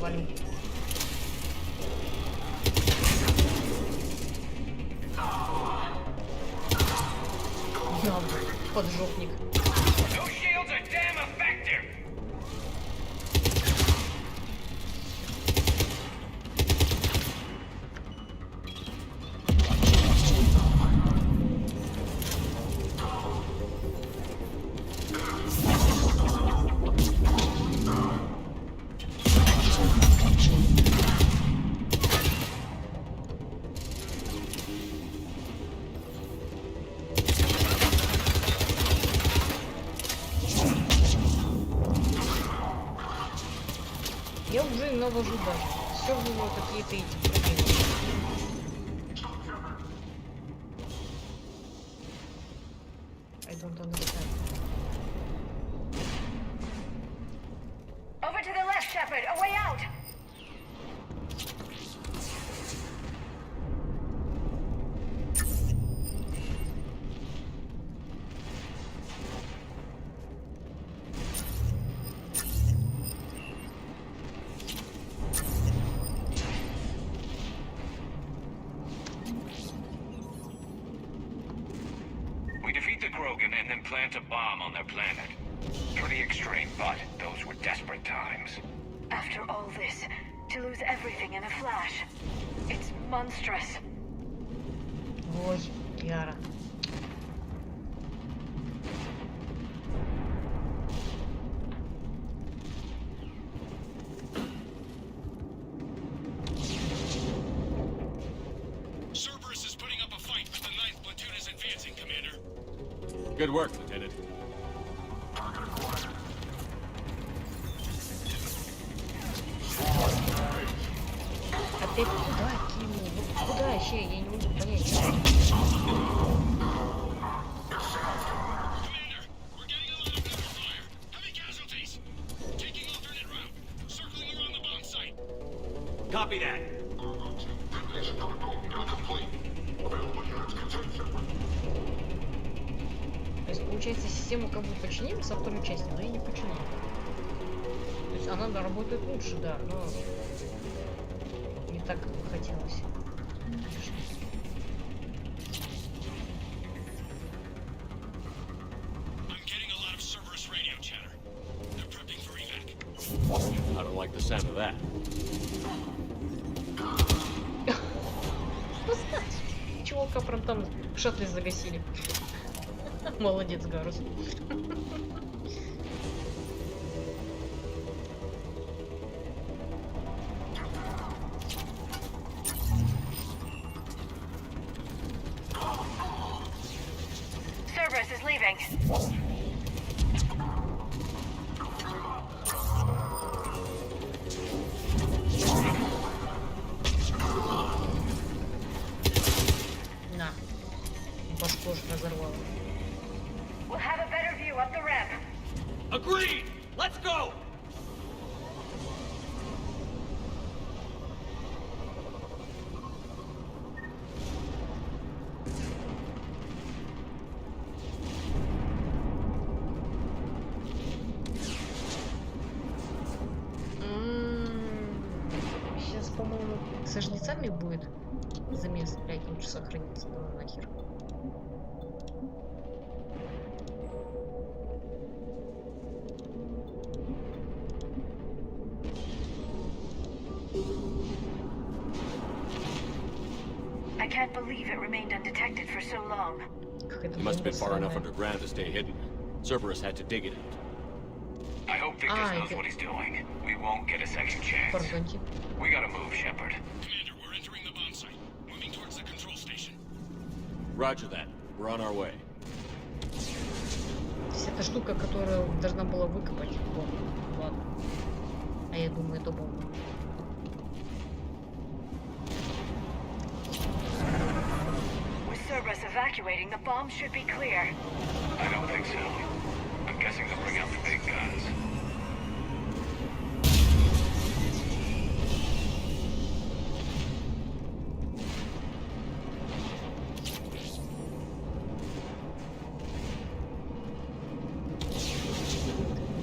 Валим. Да, поджопник. навожу даже. Все в него какие-то эти проблемы. I don't understand. Over to the left, Shepard. A way out. We defeat the Krogan and then plant a bomb on their planet. Pretty extreme, but those were desperate times. After all this, to lose everything in a flash. It's monstrous. Ой, Яра. Cerberus is putting up a fight, but the 9th platoon is advancing, Commander. Good work, Lieutenant. Опять куда кинул? Вот куда еще? Я не могу понять. Copy that. То есть, получается, систему как бы починили со второй части, но и не починили. То есть она работает лучше, да, но не так, как бы хотелось. I don't like the sound of that. Чувака прям там в шаттле загасили. Молодец, Гарус. Cerberus is leaving. На. Башку ж разорвало. We'll have a better view up the ramp. Agreed! Let's go! Сейчас, по-моему, со жнецами будет замес. Блять, лучше сохраниться. Ну нахер. I can't believe it remained undetected for so long. It must have been far enough underground to stay hidden. Cerberus had to dig it out. I hope Victus knows what he's doing. We won't get a second chance. Пардоньте. We gotta move, Shepard. Commander, we're entering the bomb site. Moving towards the control station. Roger that. We're on our way. То есть это штука, которая должна была выкопать бомбу. Ладно. А я думаю, это бомба. With Cerberus evacuating, the bomb should be clear. I don't think so. I'm guessing they'll bring out the big guns.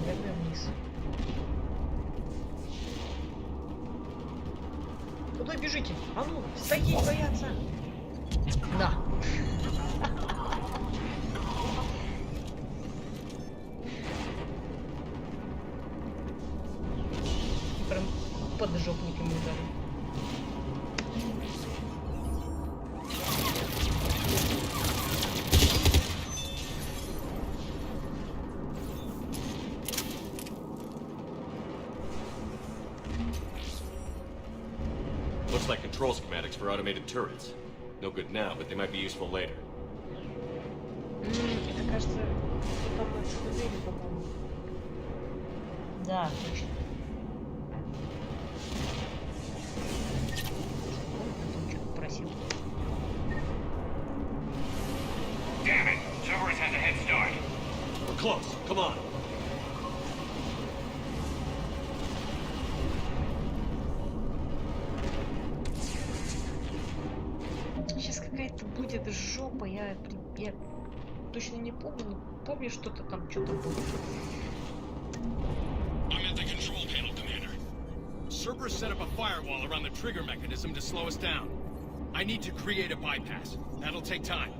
Бегаем вниз. Куда бежите? А ну, стоять, бояться! Да. Прям под жопником ударил. Looks like control schematics for automated turrets. No good now, but they might be useful later. Это кажется, там мы смотрели, по-моему. Да, точно. close. Come on. Сейчас какая-то будет жопа, я точно не помню, но помню, что-то там что-то будет. I'm at the control panel, Commander. Cerberus set up a firewall around the trigger mechanism to slow us down. I need to create a bypass. That'll take time.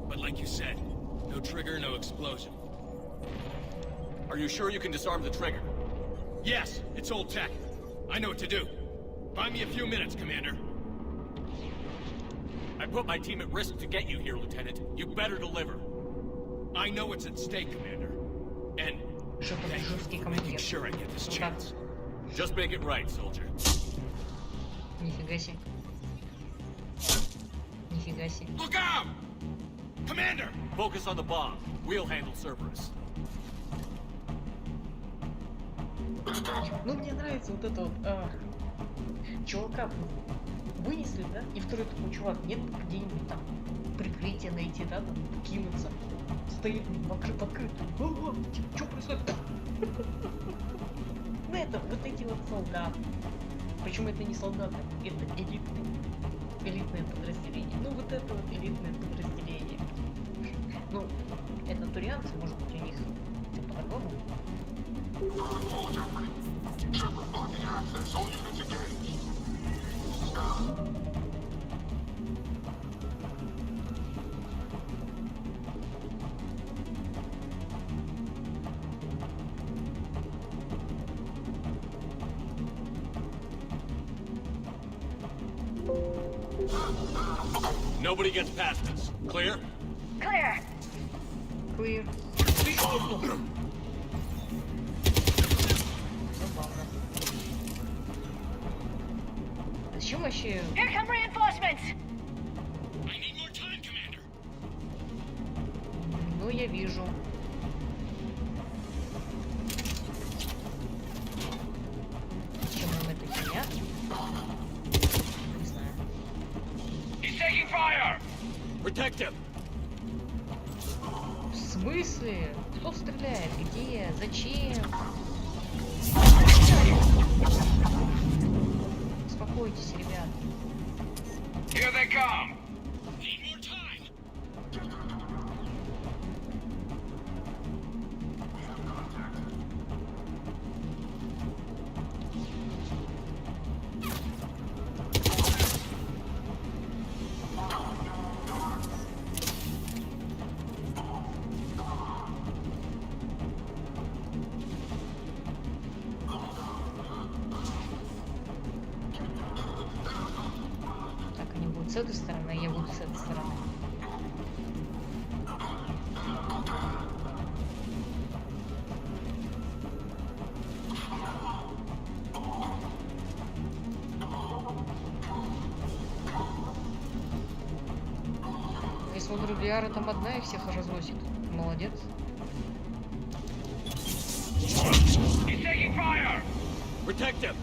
But like you said, no trigger, no explosion. Are you sure you can disarm the trigger? Yes, it's old tech. I know what to do. Buy me a few minutes, Commander. I put my team at risk to get you here, Lieutenant. You better deliver. I know what's at stake, Commander. And thank you for making sure I get this chance. Just make it right, soldier. Нифига себе. Нифига себе. Look out! Commander! Focus on the bomb. We'll handle Cerberus. Ну, мне нравится вот это вот... чувака вынесли, да? И второй такой чувак, нет где-нибудь там прикрытие найти, да? Там, кинуться. Стоит открыт. Типа, что происходит? Ну, это вот эти вот солдаты. Причем это не солдаты, это элитное подразделение. Ну, вот это вот элитное подразделение. Ну, это турианцы, может быть, у них по-другому. Nobody gets past us. Clear? Clear. Clear. Зачем вообще? Here come reinforcements. I need more time, Commander. Ну, я вижу. Чем нам это фигня? Не знаю. He's taking fire. Protect him. В смысле? Кто стреляет? Где? Зачем? Успокойтесь, ребят. Here they come. Need more time. С этой стороны, я буду с этой стороны. Я смотрю, Лиара там одна и всех разносит. Молодец. He's taking fire. Protect him.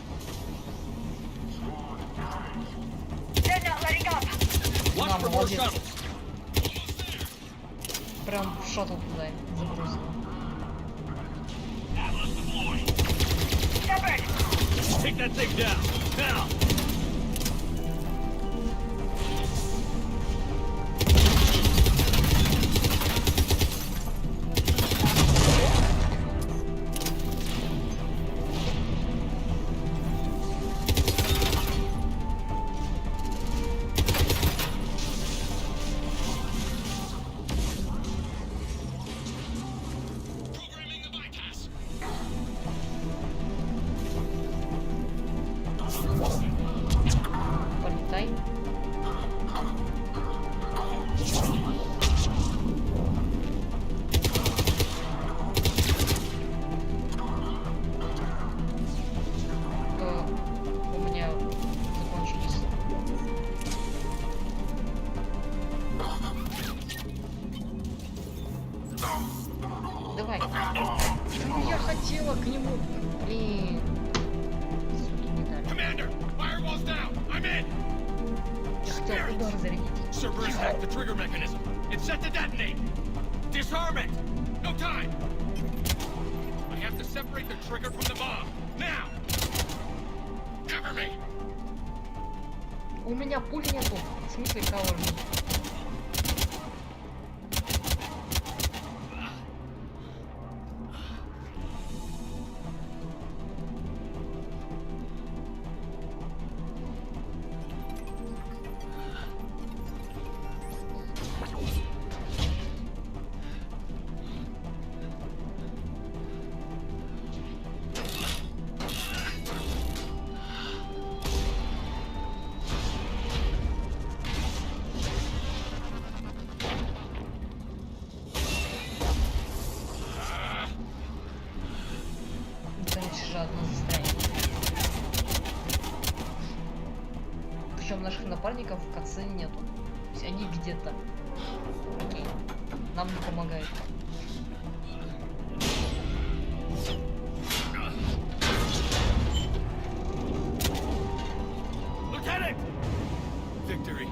They're not letting up. Watch for more shuttles. Прям в шаттл туда загрузил. Shepard. Take that thing down. Now. Полетай. У меня закончились. Давай. Ну, я хотела к нему. Блин. Суки не дали. Commander, firewall's down. I'm in. Что, удар зарядить? Cerberus hacked the trigger mechanism. It's set to detonate. Disarm it. No time! I have to separate the trigger from the bomb. Now! Cover me! У меня пуль нету. В смысле кого же? Причем наших напарников в катсцене нету. То есть они где-то. Окей. Нам не помогает. Lieutenant! Victory.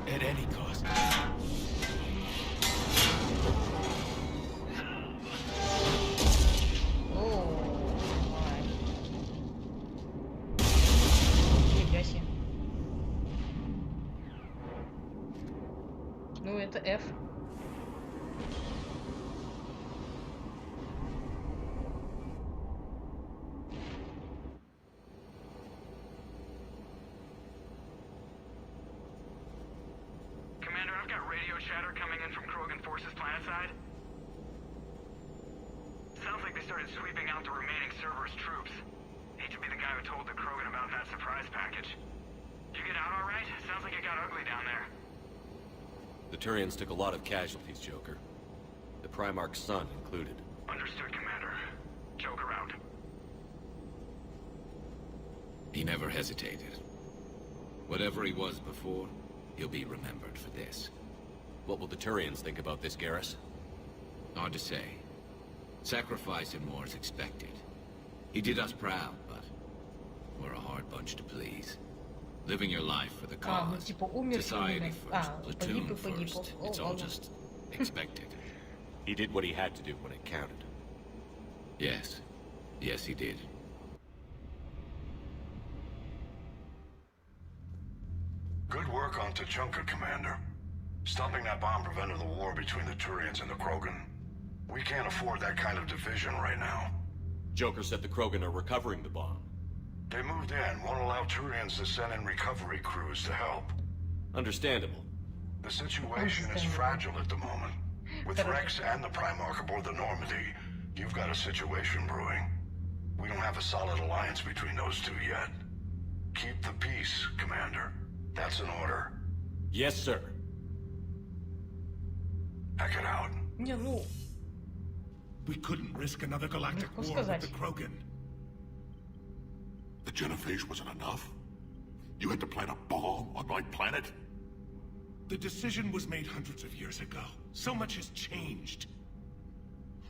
At any cost. Ну, это F. Commander, I've got radio chatter coming in from Krogan forces planetside. Sounds like they started sweeping out the remaining Cerberus troops. Hate to be the guy who told the Krogan about that surprise package. You get out all right? Sounds like it got ugly down there. The Turians took a lot of casualties, Joker. The Primarch's son included. Understood, Commander. Joker out. He never hesitated. Whatever he was before, he'll be remembered for this. What will the Turians think about this, Garrus? Hard to say. Sacrifice in war is expected. He did us proud, but we're a hard bunch to please. Living your life for the cause, society first, platoon first, it's all just expected. He did what he had to do when it counted. Yes. Yes, he did. Good work on Tuchanka, Commander. Stopping that bomb prevented the war between the Turians and the Krogan. We can't afford that kind of division right now. Joker said the Krogan are recovering the bomb. They moved in, won't allow Turians to send in recovery crews to help. Understandable. The situation is fragile at the moment. With Rex and the Primarch aboard the Normandy, you've got a situation brewing. We don't have a solid alliance between those two yet. Keep the peace, Commander. That's an order. Yes, sir. Back it out. Не, ну... We couldn't risk another galactic war with the Krogan. The genophage wasn't enough? You had to plant a bomb on my planet? The decision was made hundreds of years ago. So much has changed.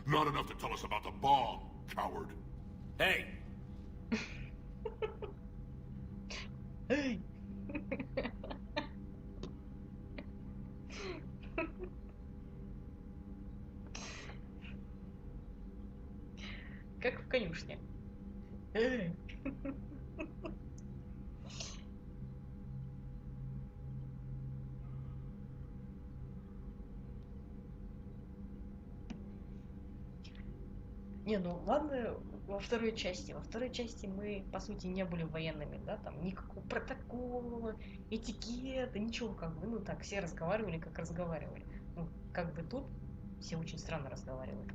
Not enough to tell us about the bomb, coward. Hey! Hey! Как в конюшне. Не, ну ладно, во второй части. Во второй части мы, по сути, не были военными, да, там никакого протокола, этикета, ничего, как бы, ну так, все разговаривали, как разговаривали. Ну, как бы тут все очень странно разговаривали.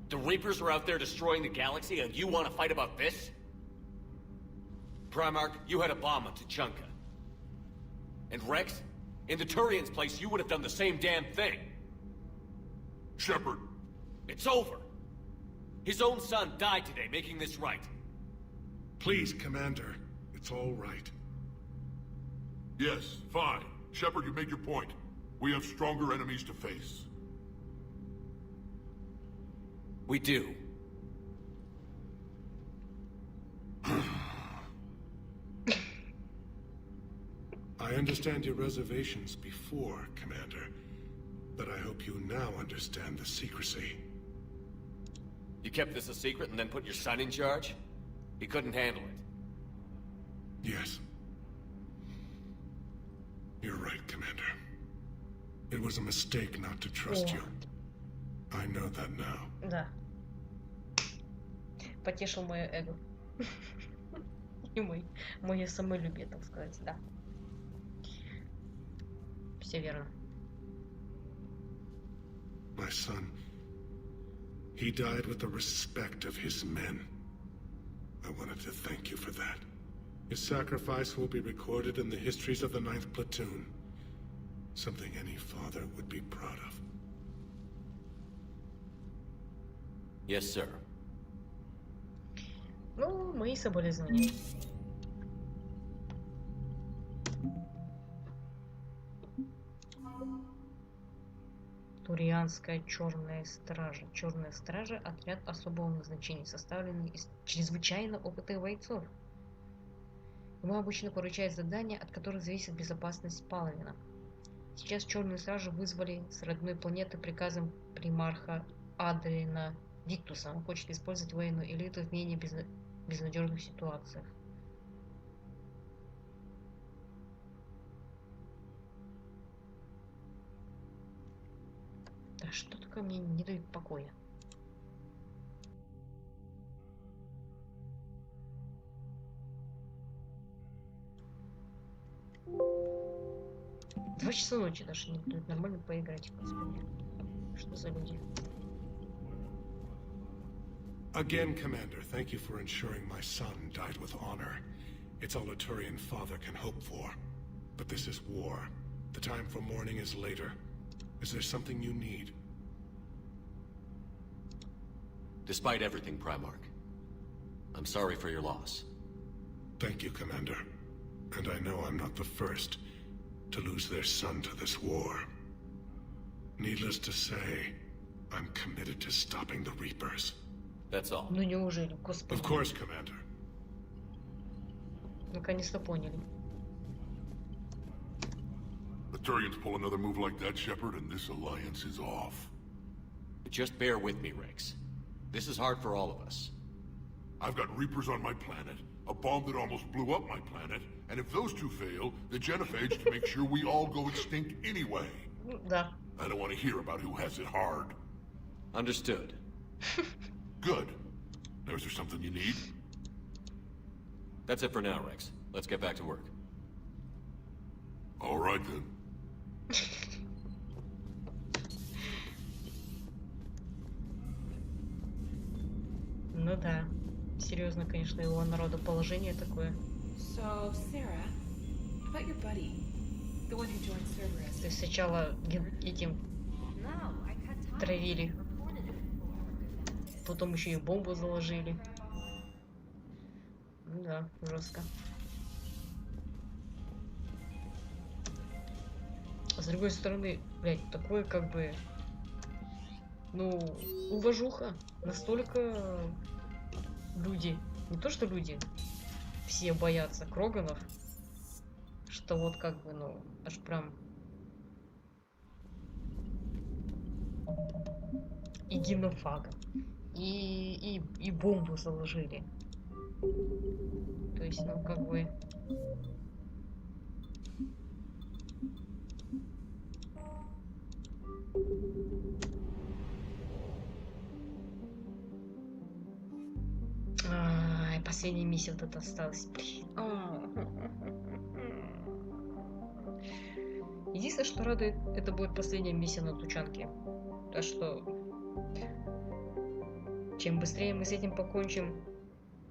The Reapers are out there destroying the galaxy, and you want to fight about this? Primarch, you had a bomb on Tuchanka. And Rex, in the Turian's place, you would have done the same damn thing. Shepard. It's over. His own son died today, making this right. Please, Commander. It's all right. Yes, fine. Shepard, you made your point. We have stronger enemies to face. We do. I understand your reservations before, Commander, but I hope you now understand the secrecy. You kept this a secret and then put your son in charge? He couldn't handle it. Yes. You're right, Commander. It was a mistake not to trust you. I know that now. Да. Потешил мое эго. И мое самолюбие, так сказать, да. Все верно. My son, he died with the respect of his men. I wanted to thank you for that. His sacrifice will be recorded in the histories of the 9th Platoon. Something any father would be proud of. Yes, sir. Ну, мои соболезнования. Турианская черная стража. Черная стража — отряд особого назначения, составленный из чрезвычайно опытных бойцов. Ему обычно поручают задания, от которых зависит безопасность Палавина. Сейчас черные стражи вызвали с родной планеты приказом примарха Адриана Диктуса. Он хочет использовать военную элиту в менее безнадежных ситуациях. Да что такое мне не дает покоя? Два часа ночи даже не дают нормально поиграть, господи. Что за люди? Again, Commander, thank you for ensuring my son died with honor. It's all a Turian father can hope for. But this is war. The time for mourning is later. Is there something you need? Despite everything, Primarch, I'm sorry for your loss. Thank you, Commander. And I know I'm not the first to lose their son to this war. Needless to say, I'm committed to stopping the Reapers. That's all. Ну неужели, господи. Of course, Commander. Наконец-то поняли. The Turians pull another move like that, Shepard, and this alliance is off. Just bear with me, Rex. This is hard for all of us. I've got Reapers on my planet, a bomb that almost blew up my planet, and if those two fail, the Genophage to make sure we all go extinct anyway. Да. I don't want to hear about who has it hard. Understood. Good. Now, is there something you need? That's it for now, Rex. Let's get back to work. All right, then. Ну да. Серьезно, конечно, его народоположение такое. So, Sarah, how about your buddy? The one who joined Cerberus? То есть сначала этим травили. Потом еще и бомбу заложили. Ну да, жестко. А с другой стороны, блядь, такое как бы... Ну, уважуха. Настолько люди... Не то что люди все боятся Кроганов, что вот как бы, ну, аж прям... И генофага. И бомбу заложили. То есть, ну, как бы... Ай, последняя миссия вот эта осталась. Единственное, что радует, это будет последняя миссия на Тучанке. Так что... Чем быстрее мы с этим покончим,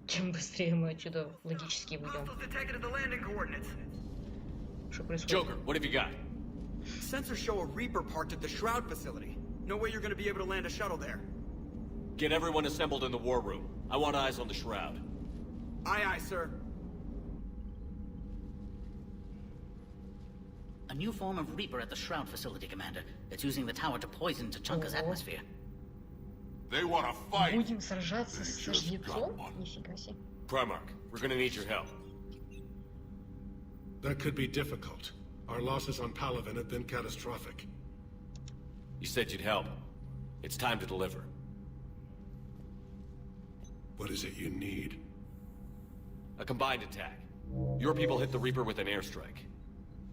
тем быстрее мы отсюда логически выйдем. Что происходит? Joker, what have you got? Sensors show a Reaper parked at the Shroud facility. No way you're gonna be able to land a shuttle there. Get everyone assembled in the war room. I want eyes on the Shroud. Aye, aye, sir. A new form of Reaper at the Shroud facility, Commander. It's using the tower to poison Tachanka's atmosphere. They want to fight. Будем сражаться с жнецом? Нифига себе. Primarch, we're gonna need your help. That could be difficult. Our losses on Palaven have been catastrophic. You said you'd help. It's time to deliver. What is it you need? A combined attack. Your people hit the Reaper with an airstrike.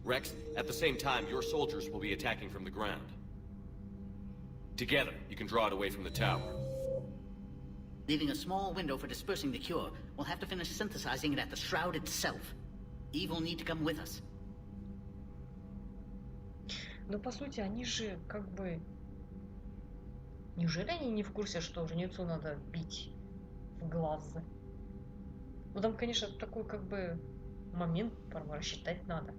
Rex, at the same time, your soldiers will be attacking from the ground. Together, you can draw it away from the tower. Leaving a small window for dispersing the cure, we'll have to finish synthesizing it at the Shroud itself. Eve will need to come with us. Ну, по сути, они же как бы... Неужели они не в курсе, что жнецу надо бить в глаз? Ну, там, конечно, такой как бы момент, порой рассчитать надо.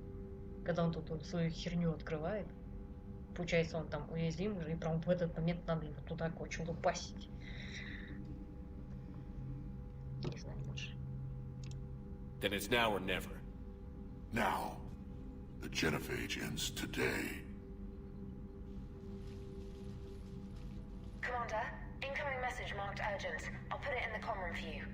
Когда он тут вот свою херню открывает. Получается, он там уязвим, и прям в этот момент надо его туда очень лупасить. Не знаю, лучше. Then it's now or never. Now. The genophage ends today. Commander, incoming message marked urgent. I'll put it in the comm room for you.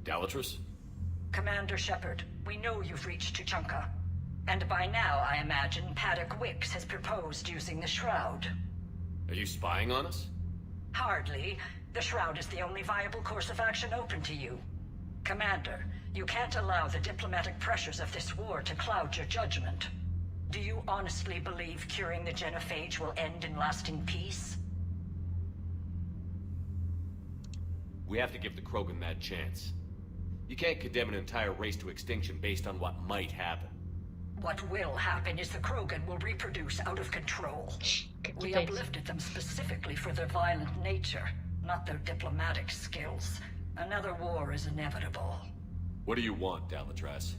Dalatrus? Commander Shepard, we know you've reached Tuchanka. And by now, I imagine Paddock Wicks has proposed using the Shroud. Are you spying on us? Hardly. The Shroud is the only viable course of action open to you. Commander, you can't allow the diplomatic pressures of this war to cloud your judgment. Do you honestly believe curing the genophage will end in lasting peace? We have to give the Krogan that chance. You can't condemn an entire race to extinction based on what might happen. What will happen is the Krogan will reproduce out of control. We uplifted them specifically for their violent nature, not their diplomatic skills. Another war is inevitable. What do you want, Dalatrus?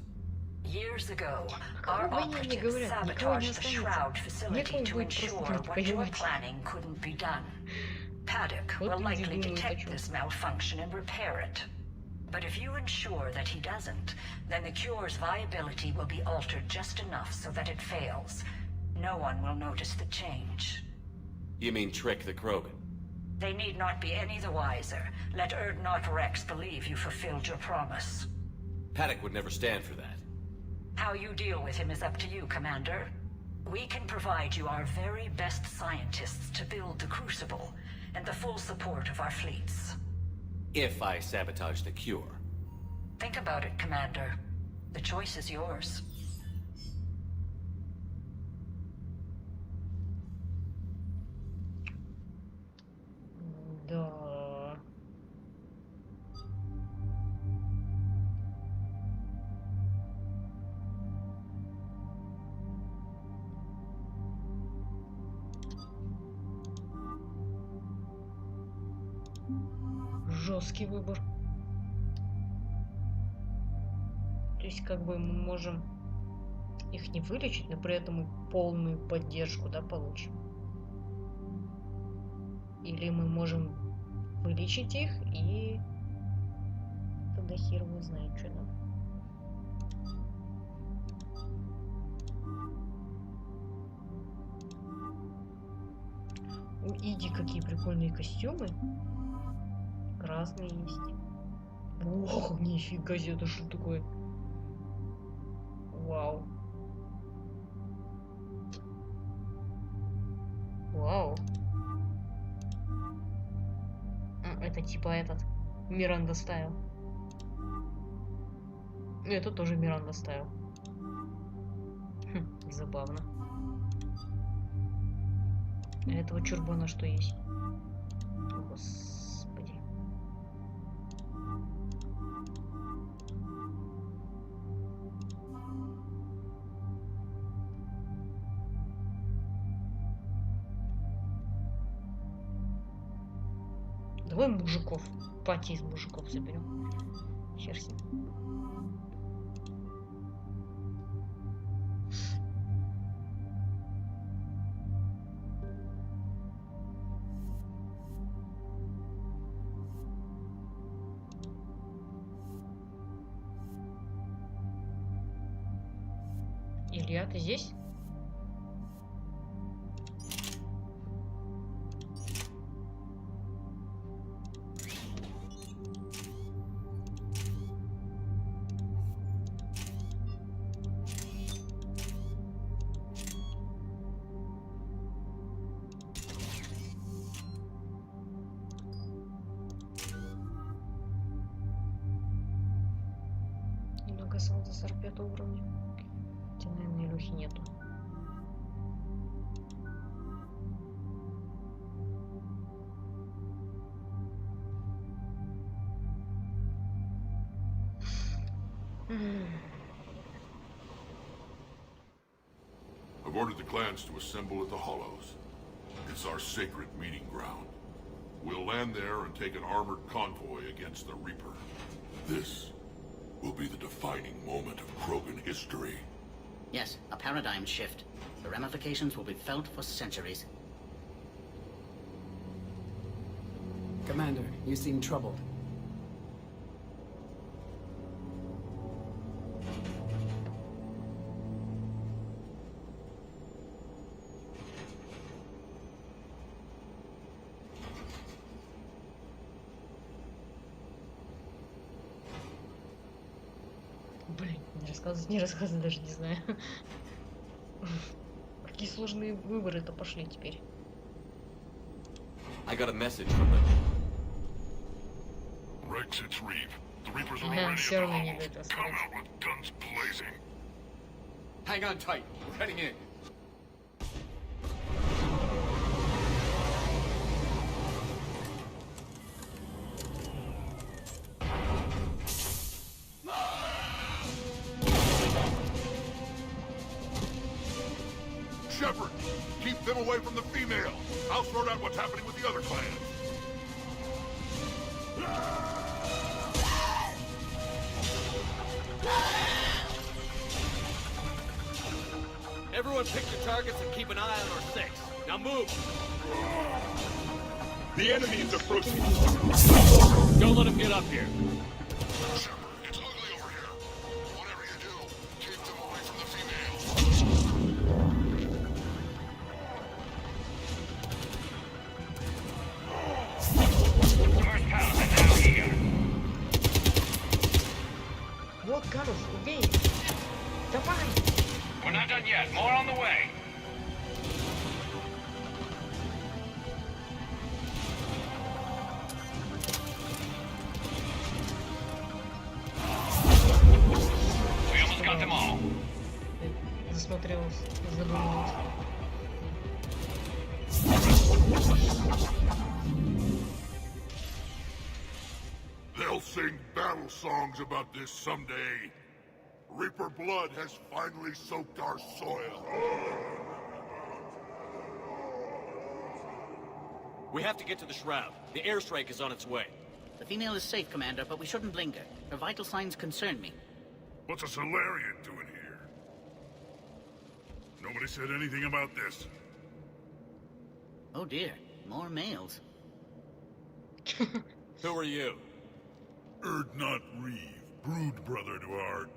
Years ago, our operatives sabotaged the Shroud facility to ensure what your planning couldn't be done. Paddock will likely detect this malfunction and repair it. But if you ensure that he doesn't, then the cure's viability will be altered just enough so that it fails. No one will notice the change. You mean trick the Krogan? They need not be any the wiser. Let Erdnot Rex believe you fulfilled your promise. Paddock would never stand for that. How you deal with him is up to you, Commander. We can provide you our very best scientists to build the Crucible, and the full support of our fleets. If I sabotage the cure. Think about it, Commander. The choice is yours. Да. Жесткий выбор. То есть, как бы мы можем их не вылечить, но при этом полную поддержку, да, получим. Или мы можем вылечить их и тогда хер его знает, что, да? У Иди какие прикольные костюмы. Разные есть. Ох, нифига себе, это что такое? Вау. Вау. Это типа этот. Миранда стайл. Это тоже Миранда стайл. Хм, забавно. А этого чурбана что есть? Господи. Давай мужиков. Пати из мужиков заберем. Хер с ним. Илья, ты здесь? Немного солнца 45 уровня. Хотя, наверное, Илюхи нету. I've ordered the clans to assemble at the Hollows. It's our sacred meeting ground. We'll land there and take an armored convoy against the Reaper. This will be the defining moment of Krogan history. Yes, a paradigm shift. The ramifications will be felt for centuries. Commander, you seem troubled. Блин, не рассказывать даже не знаю. Какие сложные выборы-то пошли теперь. I got a message from them. Rex, it's Reeve. The Reapers are already at the Hollows. Come out with guns blazing. Hang on tight. We're heading in. Shepard, keep them away from the female. I'll sort out what's happening with the other clans. Everyone pick your targets and keep an eye on our 6. Now move! The enemy is approaching. Don't let him get up here. Shepard, it's ugly over here. Whatever you do, keep them away from the females. First pals are now here. Вот, Галус, убей! Давай! We're not done yet. More on the way. We almost got them all. Засмотрелась, задумалась. They'll sing battle songs about this someday. Reaper blood has finally soaked our soil. We have to get to the Shroud. The airstrike is on its way. The female is safe, Commander, but we shouldn't linger. Her vital signs concern me. What's a Solarian doing here? Nobody said anything about this. Oh dear, more males. Who are you? Erdnot Reeve, brood brother to our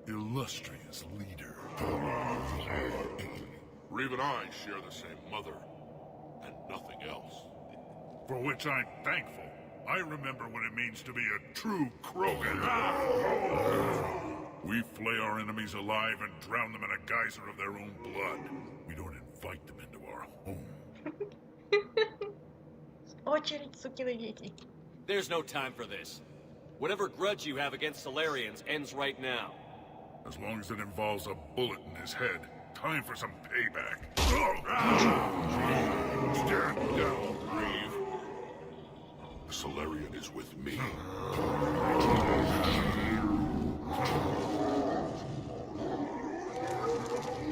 illustrious leader. Reeve and I share the same mother, and nothing else. For which I'm thankful. I remember what it means to be a true Krogan. We flay our enemies alive and drown them in a geyser of their own blood. We don't invite them into our home. Очередь, сукины дети. There's no time for this. Whatever grudge you have against Solarians ends right now. As long as it involves a bullet in his head, time for some payback. Stand down, Reeve. The Solarian is with me.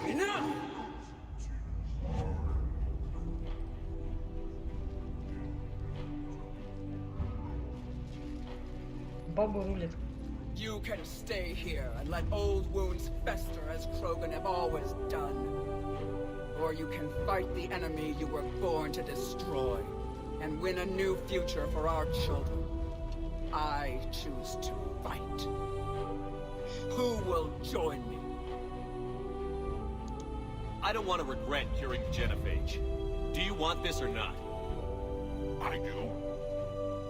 Enough! Баба рулит. You can stay here and let old wounds fester as Krogan have always done. Or you can fight the enemy you were born to destroy and win a new future for our children. I choose to fight. Who will join me? I don't want to regret curing the genophage. Do you want this or not? I do.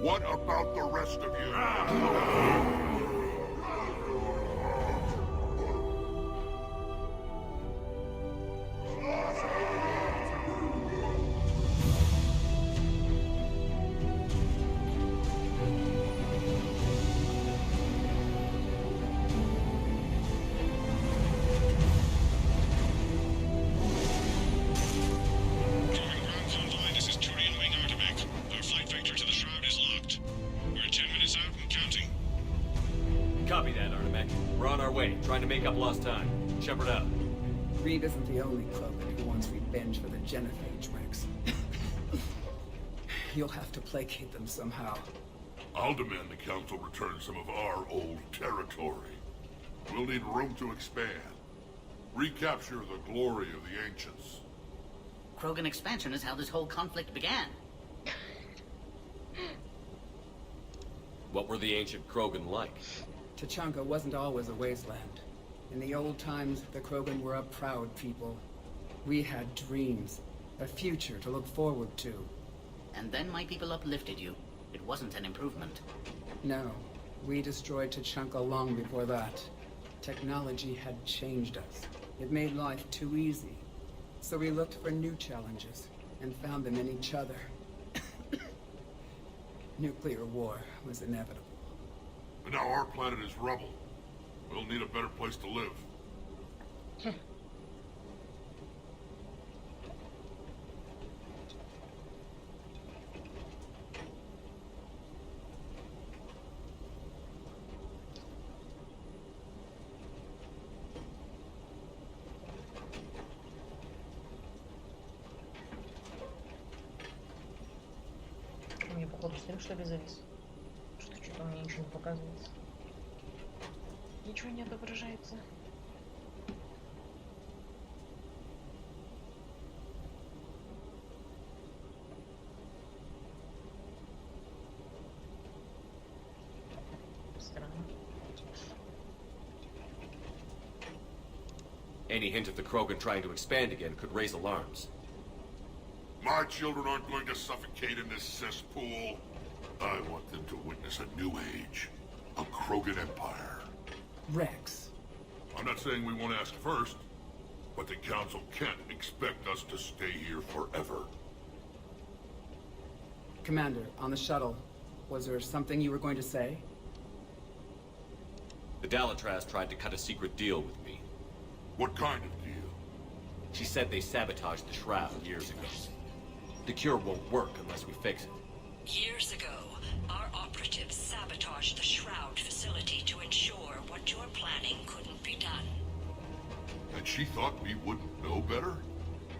What about the rest of you? Copy that, Artemek. We're on our way, trying to make up lost time. Shepard out. Reed isn't the only Krogan who wants revenge for the genophage, Rex. You'll have to placate them somehow. I'll demand the Council return some of our old territory. We'll need room to expand. Recapture the glory of the Ancients. Krogan expansion is how this whole conflict began. What were the ancient Krogan like? Tuchanka wasn't always a wasteland. In the old times, the Krogan were a proud people. We had dreams, a future to look forward to. And then my people uplifted you. It wasn't an improvement. No, we destroyed Tuchanka long before that. Technology had changed us. It made life too easy. So we looked for new challenges, and found them in each other. Nuclear war was inevitable. And now our planet is rubble. We'll need a better place to live. Мне походу стрим что ли завис? Что-то у меня ничего не показывается. Ничего не отображается. Странно. Any hint of the Krogan trying to expand again could raise alarms. My children aren't going to suffocate in this cesspool. I want them to witness a new age. A Krogan empire. Rex. I'm not saying we won't ask first, but the Council can't expect us to stay here forever. Commander, on the shuttle, was there something you were going to say? The Dalatraz tried to cut a secret deal with me. What kind of deal? She said they sabotaged the Shroud years ago. The cure won't work unless we fix it. Years ago, our operatives sabotaged the Shroud facility to ensure what you're planning couldn't be done. And she thought we wouldn't know better?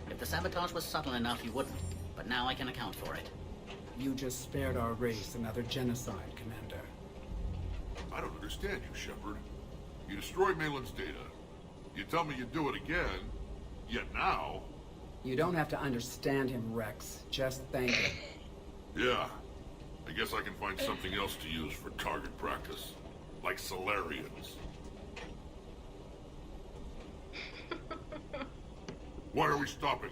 If the sabotage was subtle enough, you wouldn't. But now I can account for it. You just spared our race another genocide, Commander. I don't understand you, Shepard. You destroy Malin's data. You tell me you'd do it again. Yet now... You don't have to understand him, Rex. Just thank him. Yeah. I guess I can find something else to use for target practice. Like Solarians. Why are we stopping?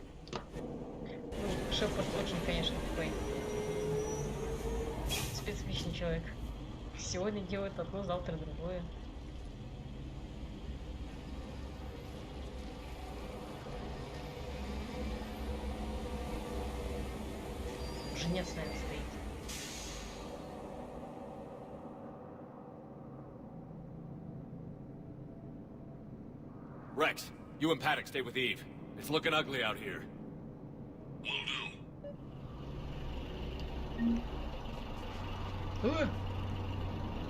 Шепард очень, конечно, такой специфичный человек. Сегодня делает одно, завтра другое. Женец, наверное, стоит. Rex, you and Paddock stay with Eve. It's looking ugly out here.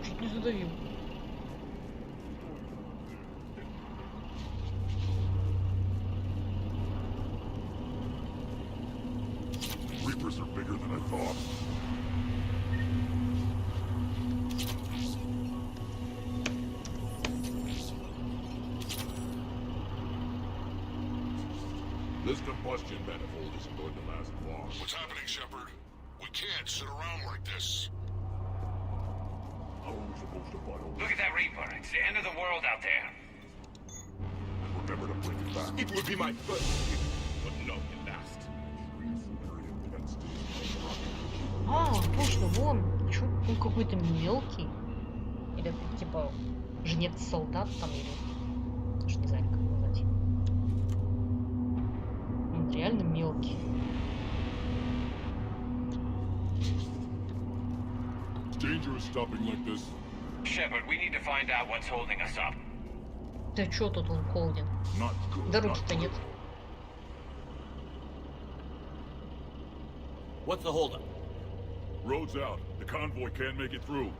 Чуть не задавил. Reapers are bigger than I thought. This combustion manifold isn't going to last long. What's happening, Shepard? We can't sit around like this. How are we supposed to fight over? Look at that Reaper. It's the end of the world out there. And we're remember to bring it back. It would be my first gift, but not the last. А, точно, вон. Чё, он какой-то мелкий. Или типа жнец-солдат там, или... Даже не знаю, как назвать. Он реально мелкий. It's dangerous stopping like this. Shepard, we need to find out what's holding us up. Да чё тут он холдинг? Дороги-то нет. What's the holdup? Road's out. The convoy can't make it through.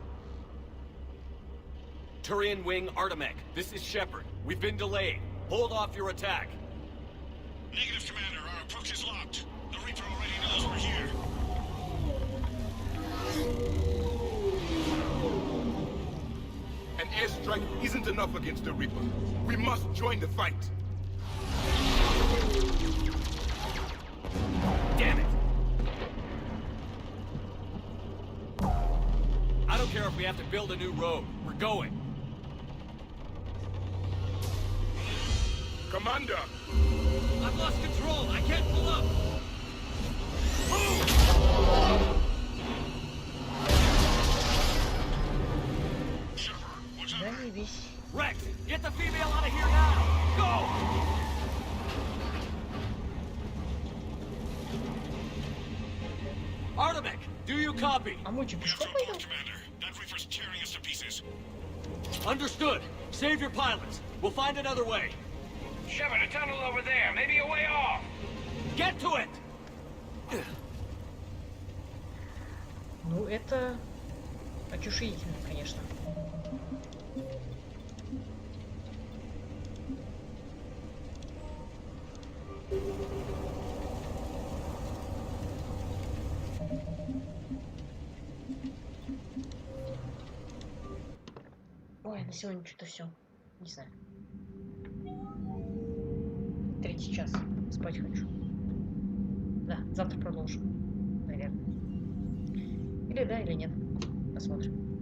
Turian Wing Artemec, this is Shepard. We've been delayed. Hold off your attack. Negative, Commander. Our approach is locked. The Reaper already knows we're here. An airstrike isn't enough against the Reaper. We must join the fight. Damn it! I don't care if we have to build a new road. We're going. Commander! I've lost control. I can't pull up. Move! Rex, get the female out of here now! Go! Artemec, do you copy? Commander, that Reaper's tearing us to pieces. Understood. Save your pilots. We'll find another way. Shepard, a tunnel over there. Maybe a way off. Get to it! Ну, это очушительно, конечно. Ой, на сегодня что-то все. Не знаю. 3 час. Спать хочу. Да, завтра продолжим. Наверное. Или да, или нет. Посмотрим.